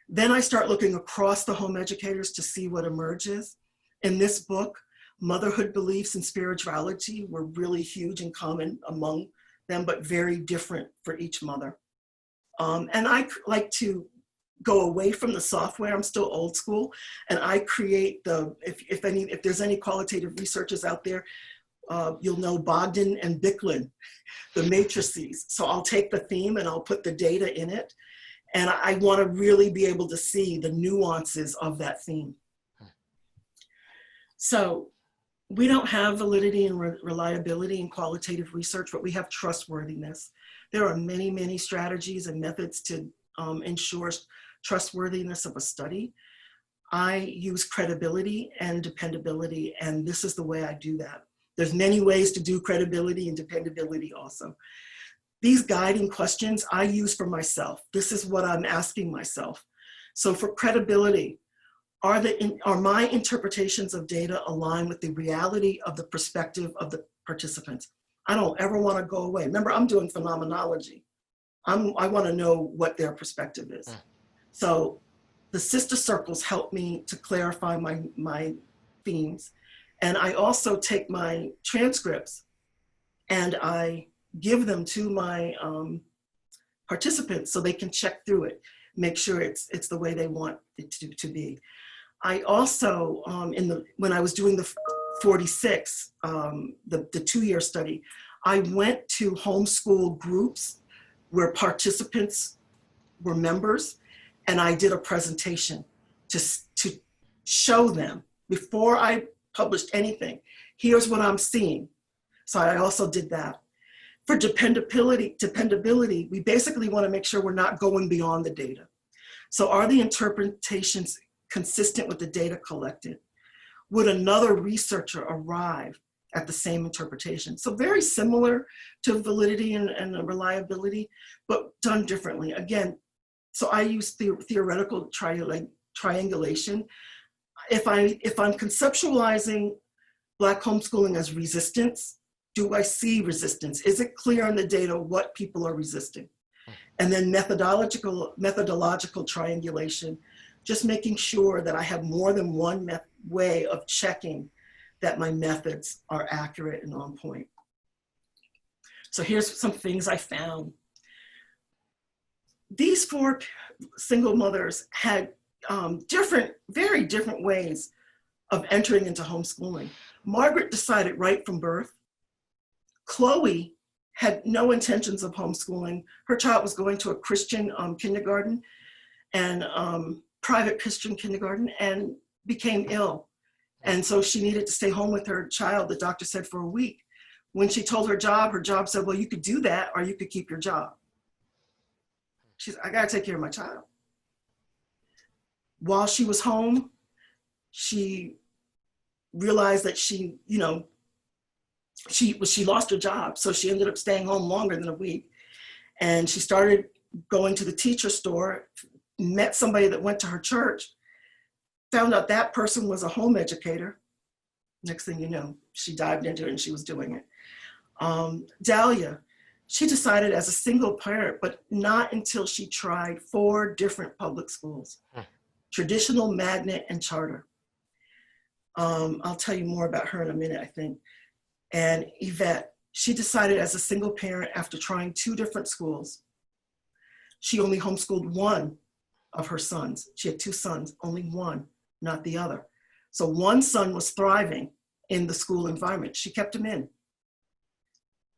Then I start looking across the home educators to see what emerges. In this book, motherhood beliefs and spirituality were really huge and common among them, but very different for each mother. And I like to go away from the software. I'm still old school, and I create if there's any qualitative researchers out there, you'll know Bogdan and Bicklin, the matrices. So I'll take the theme and I'll put the data in it. And I want to really be able to see the nuances of that theme. So we don't have validity and reliability in qualitative research, but we have trustworthiness. There are many, many strategies and methods to ensure trustworthiness of a study. I use credibility and dependability, and this is the way I do that. There's many ways to do credibility and dependability also. These guiding questions I use for myself. This is what I'm asking myself. So for credibility, are my interpretations of data aligned with the reality of the perspective of the participants? I don't ever want to go away. Remember, I'm doing phenomenology. I want to know what their perspective is. So the sister circles help me to clarify my themes. And I also take my transcripts and I give them to my participants so they can check through it, make sure it's the way they want it to be. I also, when I was doing the 46, the 2-year study, I went to homeschool groups where participants were members, and I did a presentation to show them before I published anything. Here's what I'm seeing. So I also did that. For dependability, we basically want to make sure we're not going beyond the data. So are the interpretations consistent with the data collected? Would another researcher arrive at the same interpretation? So very similar to validity and reliability, but done differently. Again, so I use theoretical triangulation. If I'm conceptualizing Black homeschooling as resistance, do I see resistance? Is it clear in the data what people are resisting? And then methodological triangulation, just making sure that I have more than one way of checking that my methods are accurate and on point. So here's some things I found. These 4 single mothers had very different ways of entering into homeschooling. Margaret decided right from birth. Chloe had no intentions of homeschooling. Her child was going to a Christian kindergarten and private Christian kindergarten, and became ill. And so she needed to stay home with her child, the doctor said, for a week. When she told her job said, well, you could do that or you could keep your job. She said, I gotta take care of my child. While she was home, she realized that she lost her job. So she ended up staying home longer than a week. And she started going to the teacher store, met somebody that went to her church, found out that person was a home educator. Next thing you know, she dived into it and she was doing it. Dahlia, she decided as a single parent, but not until she tried 4 different public schools, traditional, magnet, and charter. I'll tell you more about her in a minute, I think. And Yvette, she decided as a single parent after trying 2 different schools. She only homeschooled one of her sons. She had 2 sons, only one, not the other. So one son was thriving in the school environment. She kept him in.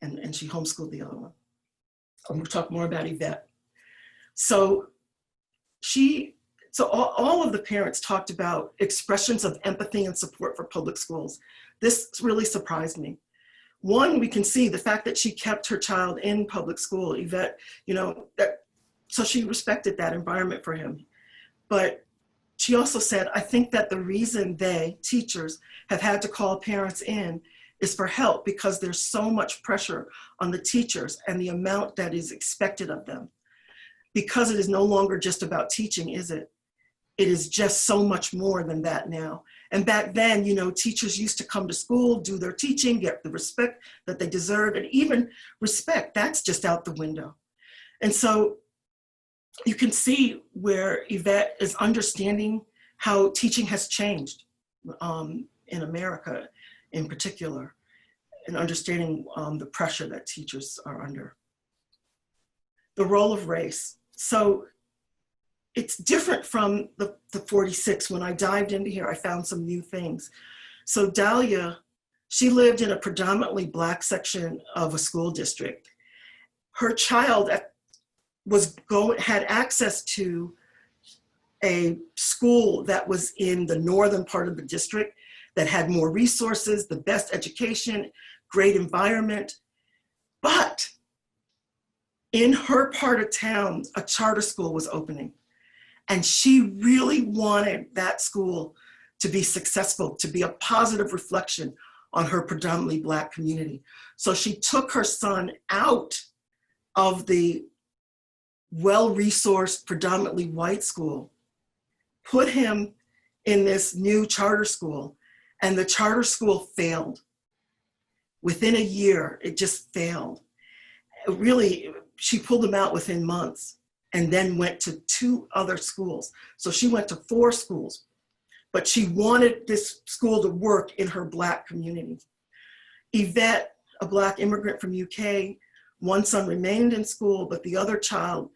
And she homeschooled the other one. We'll talk more about Yvette. So all of the parents talked about expressions of empathy and support for public schools. This really surprised me. One, we can see the fact that she kept her child in public school, Yvette, so she respected that environment for him. But she also said, I think that the reason teachers, have had to call parents in is for help because there's so much pressure on the teachers and the amount that is expected of them. Because it is no longer just about teaching, is it? It is just so much more than that now. And back then, teachers used to come to school, do their teaching, get the respect that they deserved, and even respect, that's just out the window. And so you can see where Yvette is understanding how teaching has changed in America in particular, and understanding the pressure that teachers are under. The role of race. So it's different from the 46. When I dived into here, I found some new things. So Dahlia, she lived in a predominantly Black section of a school district. Her child had access to a school that was in the northern part of the district that had more resources, the best education, great environment. But in her part of town, a charter school was opening. And she really wanted that school to be successful, to be a positive reflection on her predominantly Black community. So she took her son out of the well-resourced, predominantly white school, put him in this new charter school, and the charter school failed. Within a year, it just failed. Really, she pulled him out within months and then went to 2 other schools. So she went to 4 schools, but she wanted this school to work in her Black community. Yvette, a Black immigrant from UK, one son remained in school, but the other child,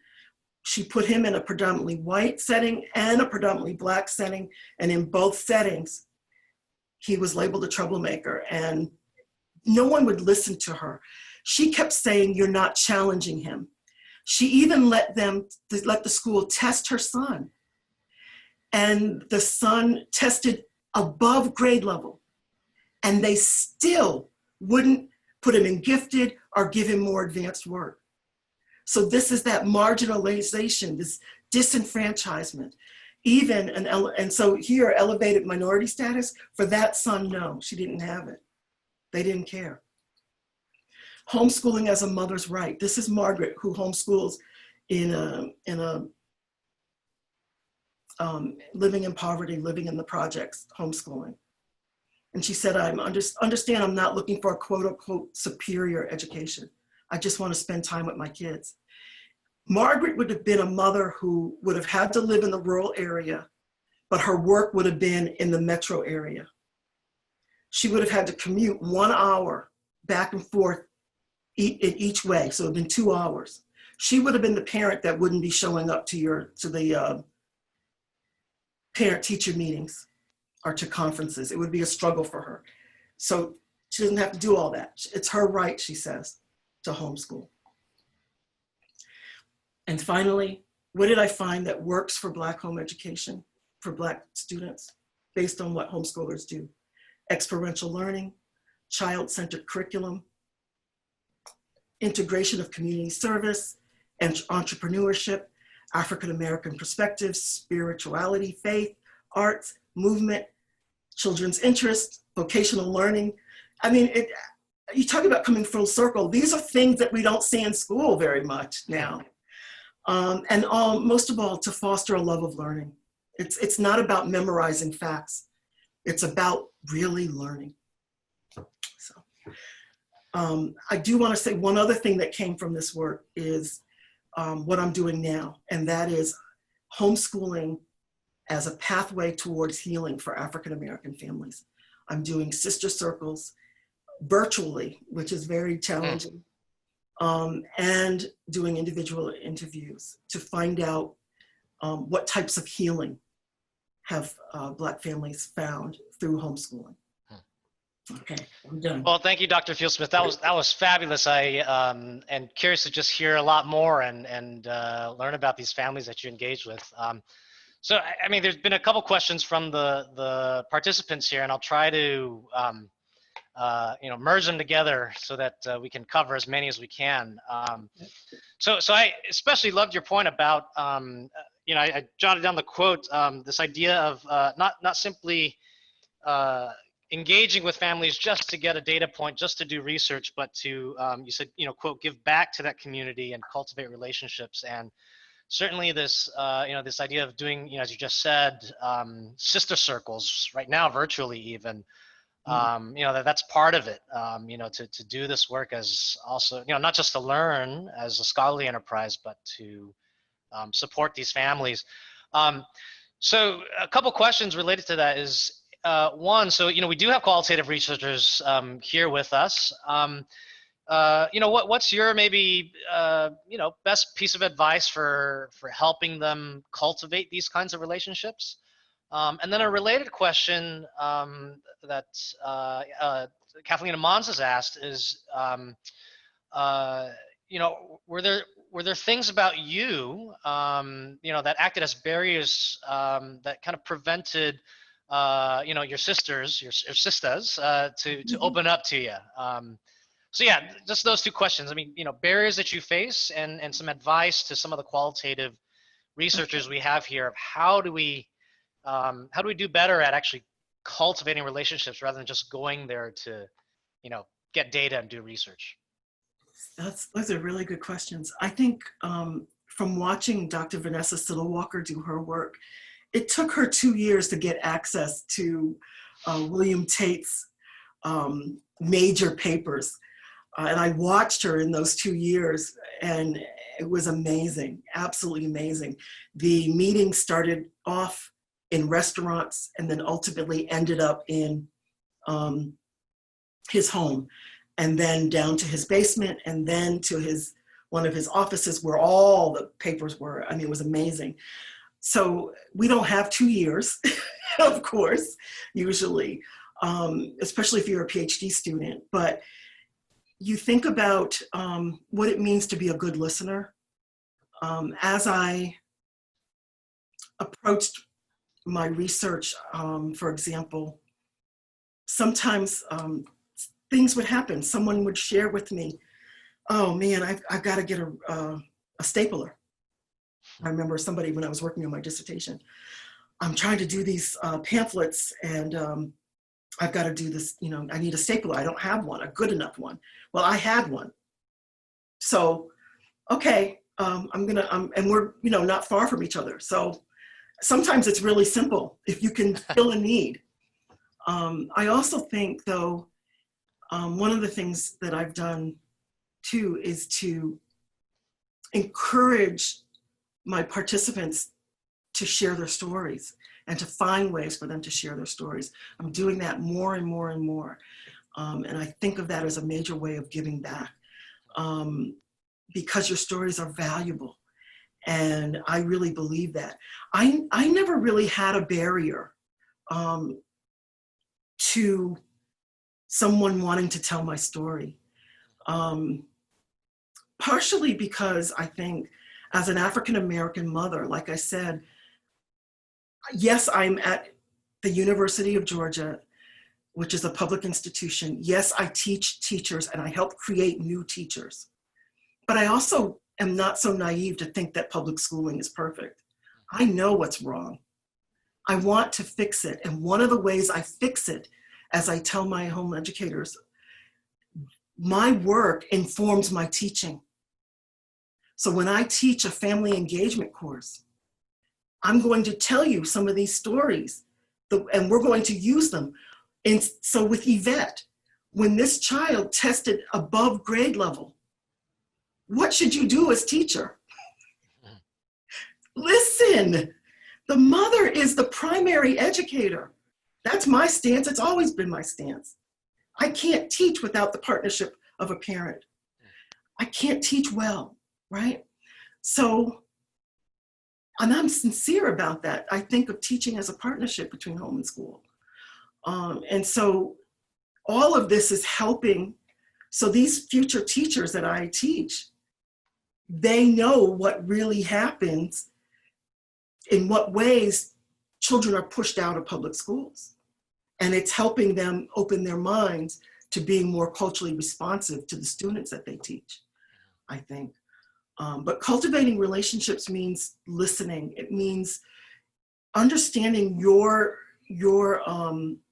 she put him in a predominantly white setting and a predominantly Black setting. And in both settings, he was labeled a troublemaker and no one would listen to her. She kept saying, you're not challenging him. She even let the school test her son. And the son tested above grade level. And they still wouldn't put him in gifted or give him more advanced work. So this is that marginalization, this disenfranchisement. And so here, elevated minority status, for that son, no, she didn't have it. They didn't care. Homeschooling as a mother's right. This is Margaret, who homeschools living in poverty, living in the projects, homeschooling. And she said, understand I'm not looking for a quote unquote superior education. I just want to spend time with my kids. Margaret would have been a mother who would have had to live in the rural area, but her work would have been in the metro area. She would have had to commute 1 hour back and forth in each way, so it would have been 2 hours. She would have been the parent that wouldn't be showing up to the parent-teacher meetings or to conferences. It would be a struggle for her. So she doesn't have to do all that. It's her right, she says. to homeschool. And finally, what did I find that works for Black home education, for Black students, based on what homeschoolers do? Experiential learning, child-centered curriculum, integration of community service and entrepreneurship, African-American perspectives, spirituality, faith, arts, movement, children's interests, vocational learning. I mean, you talk about coming full circle. These are things that we don't see in school very much now. Most of all, to foster a love of learning. It's not about memorizing facts. It's about really learning. So, I do want to say one other thing that came from this work is what I'm doing now, and that is homeschooling as a pathway towards healing for African-American families. I'm doing sister circles virtually, which is very challenging, and doing individual interviews to find out what types of healing have Black families found through homeschooling. Okay, I'm done. Well, thank you, Dr. Fields-Smith. That was fabulous. I and curious to just hear a lot more and learn about these families that you engage with. So, I mean, there's been a couple questions from the participants here, and I'll try to merge them together so that we can cover as many as we can. So I especially loved your point about I jotted down the quote, this idea of not simply engaging with families just to get a data point, just to do research, but to, you said, quote, give back to that community and cultivate relationships. And certainly this, this idea of doing, as you just said, sister circles right now, virtually even, that's part of it, to do this work as also, not just to learn as a scholarly enterprise, but to support these families. So a couple questions related to that is, one, so, we do have qualitative researchers here with us. What's your maybe, best piece of advice for helping them cultivate these kinds of relationships? And then a related question that Kathleen Amons has asked is, were there things about you, that acted as barriers that kind of prevented, your sisters to open up to you? So yeah, just those two questions. I mean, barriers that you face and some advice to some of the qualitative researchers we have here of how do we do better at actually cultivating relationships rather than just going there to, get data and do research? Those are really good questions. I think from watching Dr. Vanessa Siddle-Walker do her work, it took her 2 years to get access to William Tate's major papers. And I watched her in those 2 years, and it was amazing, absolutely amazing. The meeting started off in restaurants and then ultimately ended up in his home, and then down to his basement, and then to one of his offices where all the papers were. I mean, it was amazing. So we don't have 2 years, of course, usually, especially if you're a PhD student, but you think about what it means to be a good listener. As I approached my research, for example, sometimes things would happen. Someone would share with me, oh man, I've got to get a stapler. I remember somebody, when I was working on my dissertation, I'm trying to do these pamphlets, and I've got to do this, I need a stapler. I don't have one, a good enough one. Well, I had one. So, okay, and we're, not far from each other. So sometimes it's really simple if you can fill a need. I also think, though, one of the things that I've done too is to encourage my participants to share their stories and to find ways for them to share their stories. I'm doing that more and more and more. And I think of that as a major way of giving back, because your stories are valuable. And I really believe that. I never really had a barrier to someone wanting to tell my story. partially because I think as an African-American mother, like I said, yes, I'm at the University of Georgia, which is a public institution. Yes, I teach teachers and I help create new teachers. But I also am not so naive to think that public schooling is perfect. I know what's wrong. I want to fix it. And one of the ways I fix it, as I tell my home educators, my work informs my teaching. So when I teach a family engagement course, I'm going to tell you some of these stories, and we're going to use them. And so with Yvette, when this child tested above grade level, what should you do as teacher? Listen, the mother is the primary educator. That's my stance. It's always been my stance. I can't teach without the partnership of a parent. I can't teach well, right? So, and I'm sincere about that. I think of teaching as a partnership between home and school. And so all of this is helping. So these future teachers that I teach, they know what really happens, in what ways children are pushed out of public schools. And it's helping them open their minds to being more culturally responsive to the students that they teach, I think. But cultivating relationships means listening. It means understanding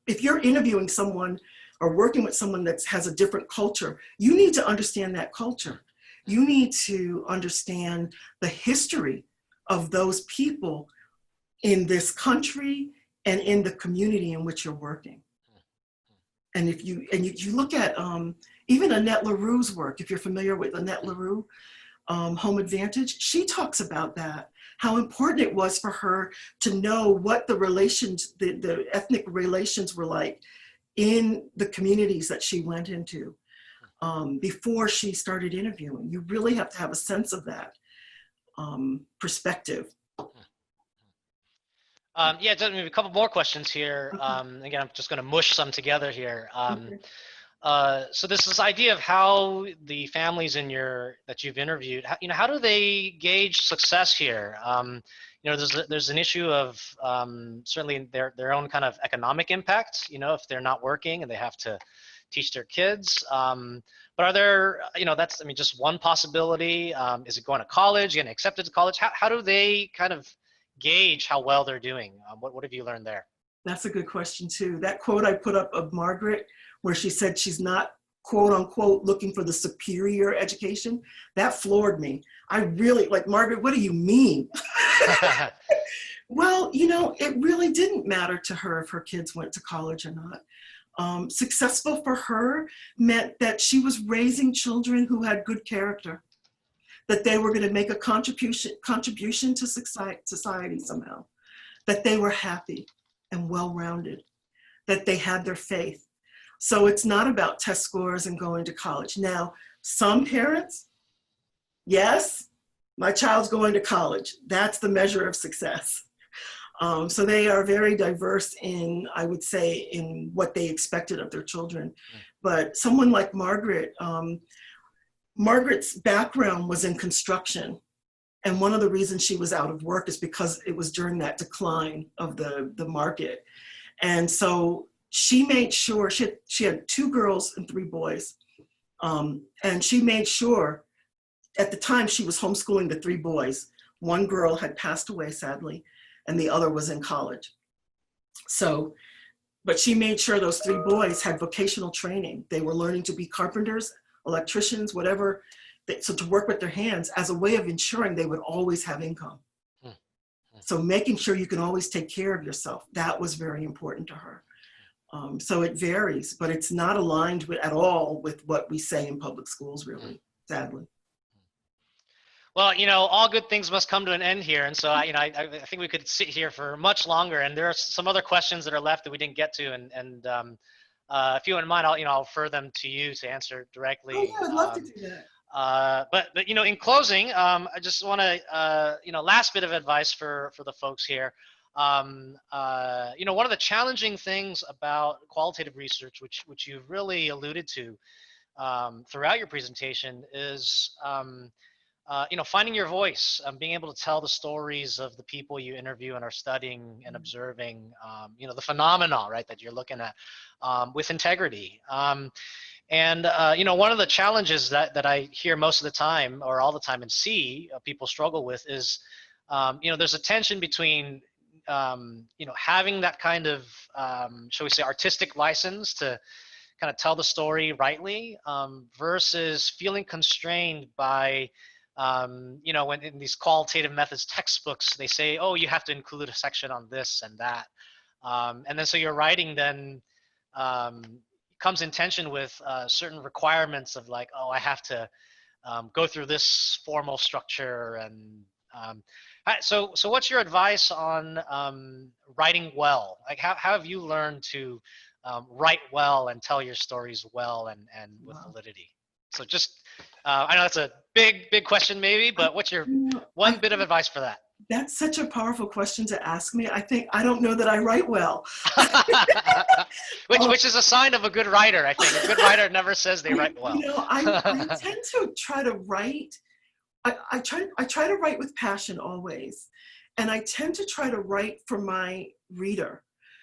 if you're interviewing someone or working with someone that has a different culture, you need to understand that culture. You need to understand the history of those people in this country and in the community in which you're working. And if you look at even Annette LaRue's work, if you're familiar with Annette LaRue, Home Advantage, she talks about that, how important it was for her to know what the relations, the ethnic relations were like in the communities that she went into before she started interviewing. You really have to have a sense of that perspective. Yeah, maybe a couple more questions here. Again, I'm just going to mush some together here. So this idea of how the families that you've interviewed, how do they gauge success here? There's an issue of certainly their own kind of economic impact. If they're not working and they have to teach their kids. But are there, that's just one possibility. Is it going to college, getting accepted to college? How do they kind of gauge how well they're doing? What have you learned there? That's a good question too. That quote I put up of Margaret, where she said she's not, quote unquote, looking for the superior education, that floored me. I really, like, Margaret, what do you mean? Well, it really didn't matter to her if her kids went to college or not. Successful for her meant that she was raising children who had good character, that they were going to make a contribution to society somehow, that they were happy and well-rounded, that they had their faith. So it's not about test scores and going to college. Now, some parents, yes, my child's going to college. That's the measure of success. So they are very diverse in, I would say, in what they expected of their children. But someone like Margaret, Margaret's background was in construction. And one of the reasons she was out of work is because it was during that decline of the market. And so she made sure, she had 2 girls and 3 boys. And she made sure, at the time she was homeschooling the 3 boys. 1 girl had passed away, sadly, and the other was in college. So, but she made sure those 3 boys had vocational training. They were learning to be carpenters, electricians, whatever. So to work with their hands as a way of ensuring they would always have income. So making sure you can always take care of yourself, that was very important to her. So it varies, but it's not aligned at all with what we say in public schools, really, sadly. Well, all good things must come to an end here. And so, I think we could sit here for much longer. And there are some other questions that are left that we didn't get to. And if you wouldn't mind, I'll refer them to you to answer directly. Oh, yeah, I'd love to do that. But in closing, I just want to, last bit of advice for the folks here. One of the challenging things about qualitative research, which you've really alluded to, throughout your presentation is, finding your voice, being able to tell the stories of the people you interview and are studying and observing, the phenomena, right, that you're looking at, with integrity. One of the challenges that I hear most of the time, or all the time, and see people struggle with is, there's a tension between, having that kind of, shall we say, artistic license to kind of tell the story rightly, versus feeling constrained by, when in these qualitative methods textbooks, they say, oh, you have to include a section on this and that. And then so your writing then comes in tension with certain requirements of like, oh, I have to go through this formal structure. And so what's your advice on writing well? Like how have you learned to write well and tell your stories well and with validity? So just, I know that's a big question maybe, but what's your one bit of advice for that? That's such a powerful question to ask me. I don't know that I write well. which is a sign of a good writer, I think. A good writer never says they write well. I tend to try to write. I try to write with passion always. And I tend to try to write for my reader.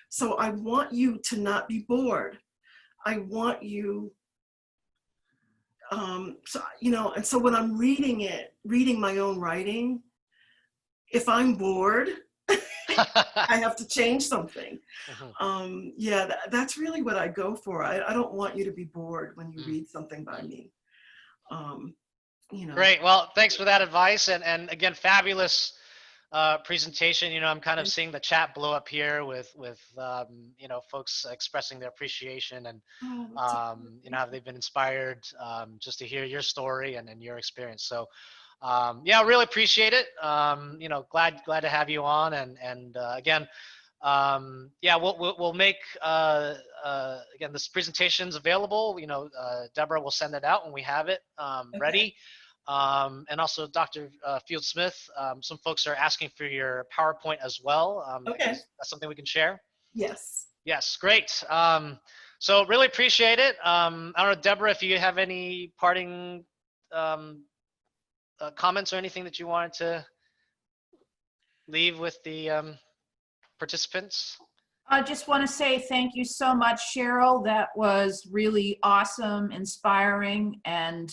So I want you to not be bored. I want you, and so when I'm reading my own writing, if I'm bored, I have to change something. That's really what I go for. I don't want you to be bored when you read something by me. Great. Well, thanks for that advice. And again, fabulous presentation. I'm kind of seeing the chat blow up here with folks expressing their appreciation and how they've been inspired just to hear your story and your experience. So really appreciate it. Glad to have you on, and again, we'll make again this presentation's available. Deborah will send it out when we have it ready. And also Dr. Fields-Smith, some folks are asking for your PowerPoint as well. That's something we can share. Yes, great. So really appreciate it. I don't know, Deborah, if you have any parting comments or anything that you wanted to leave with the participants? I just want to say thank you so much, Cheryl. That was really awesome, inspiring, and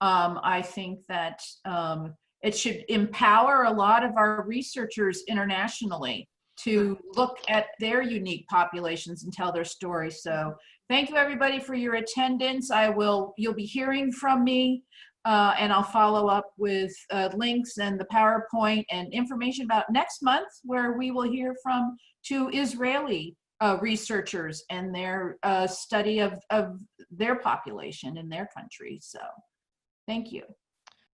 I think that it should empower a lot of our researchers internationally to look at their unique populations and tell their stories. So thank you everybody for your attendance. You'll be hearing from me and I'll follow up with links and the PowerPoint and information about next month, where we will hear from two Israeli researchers and their study of their population in their country. So thank you.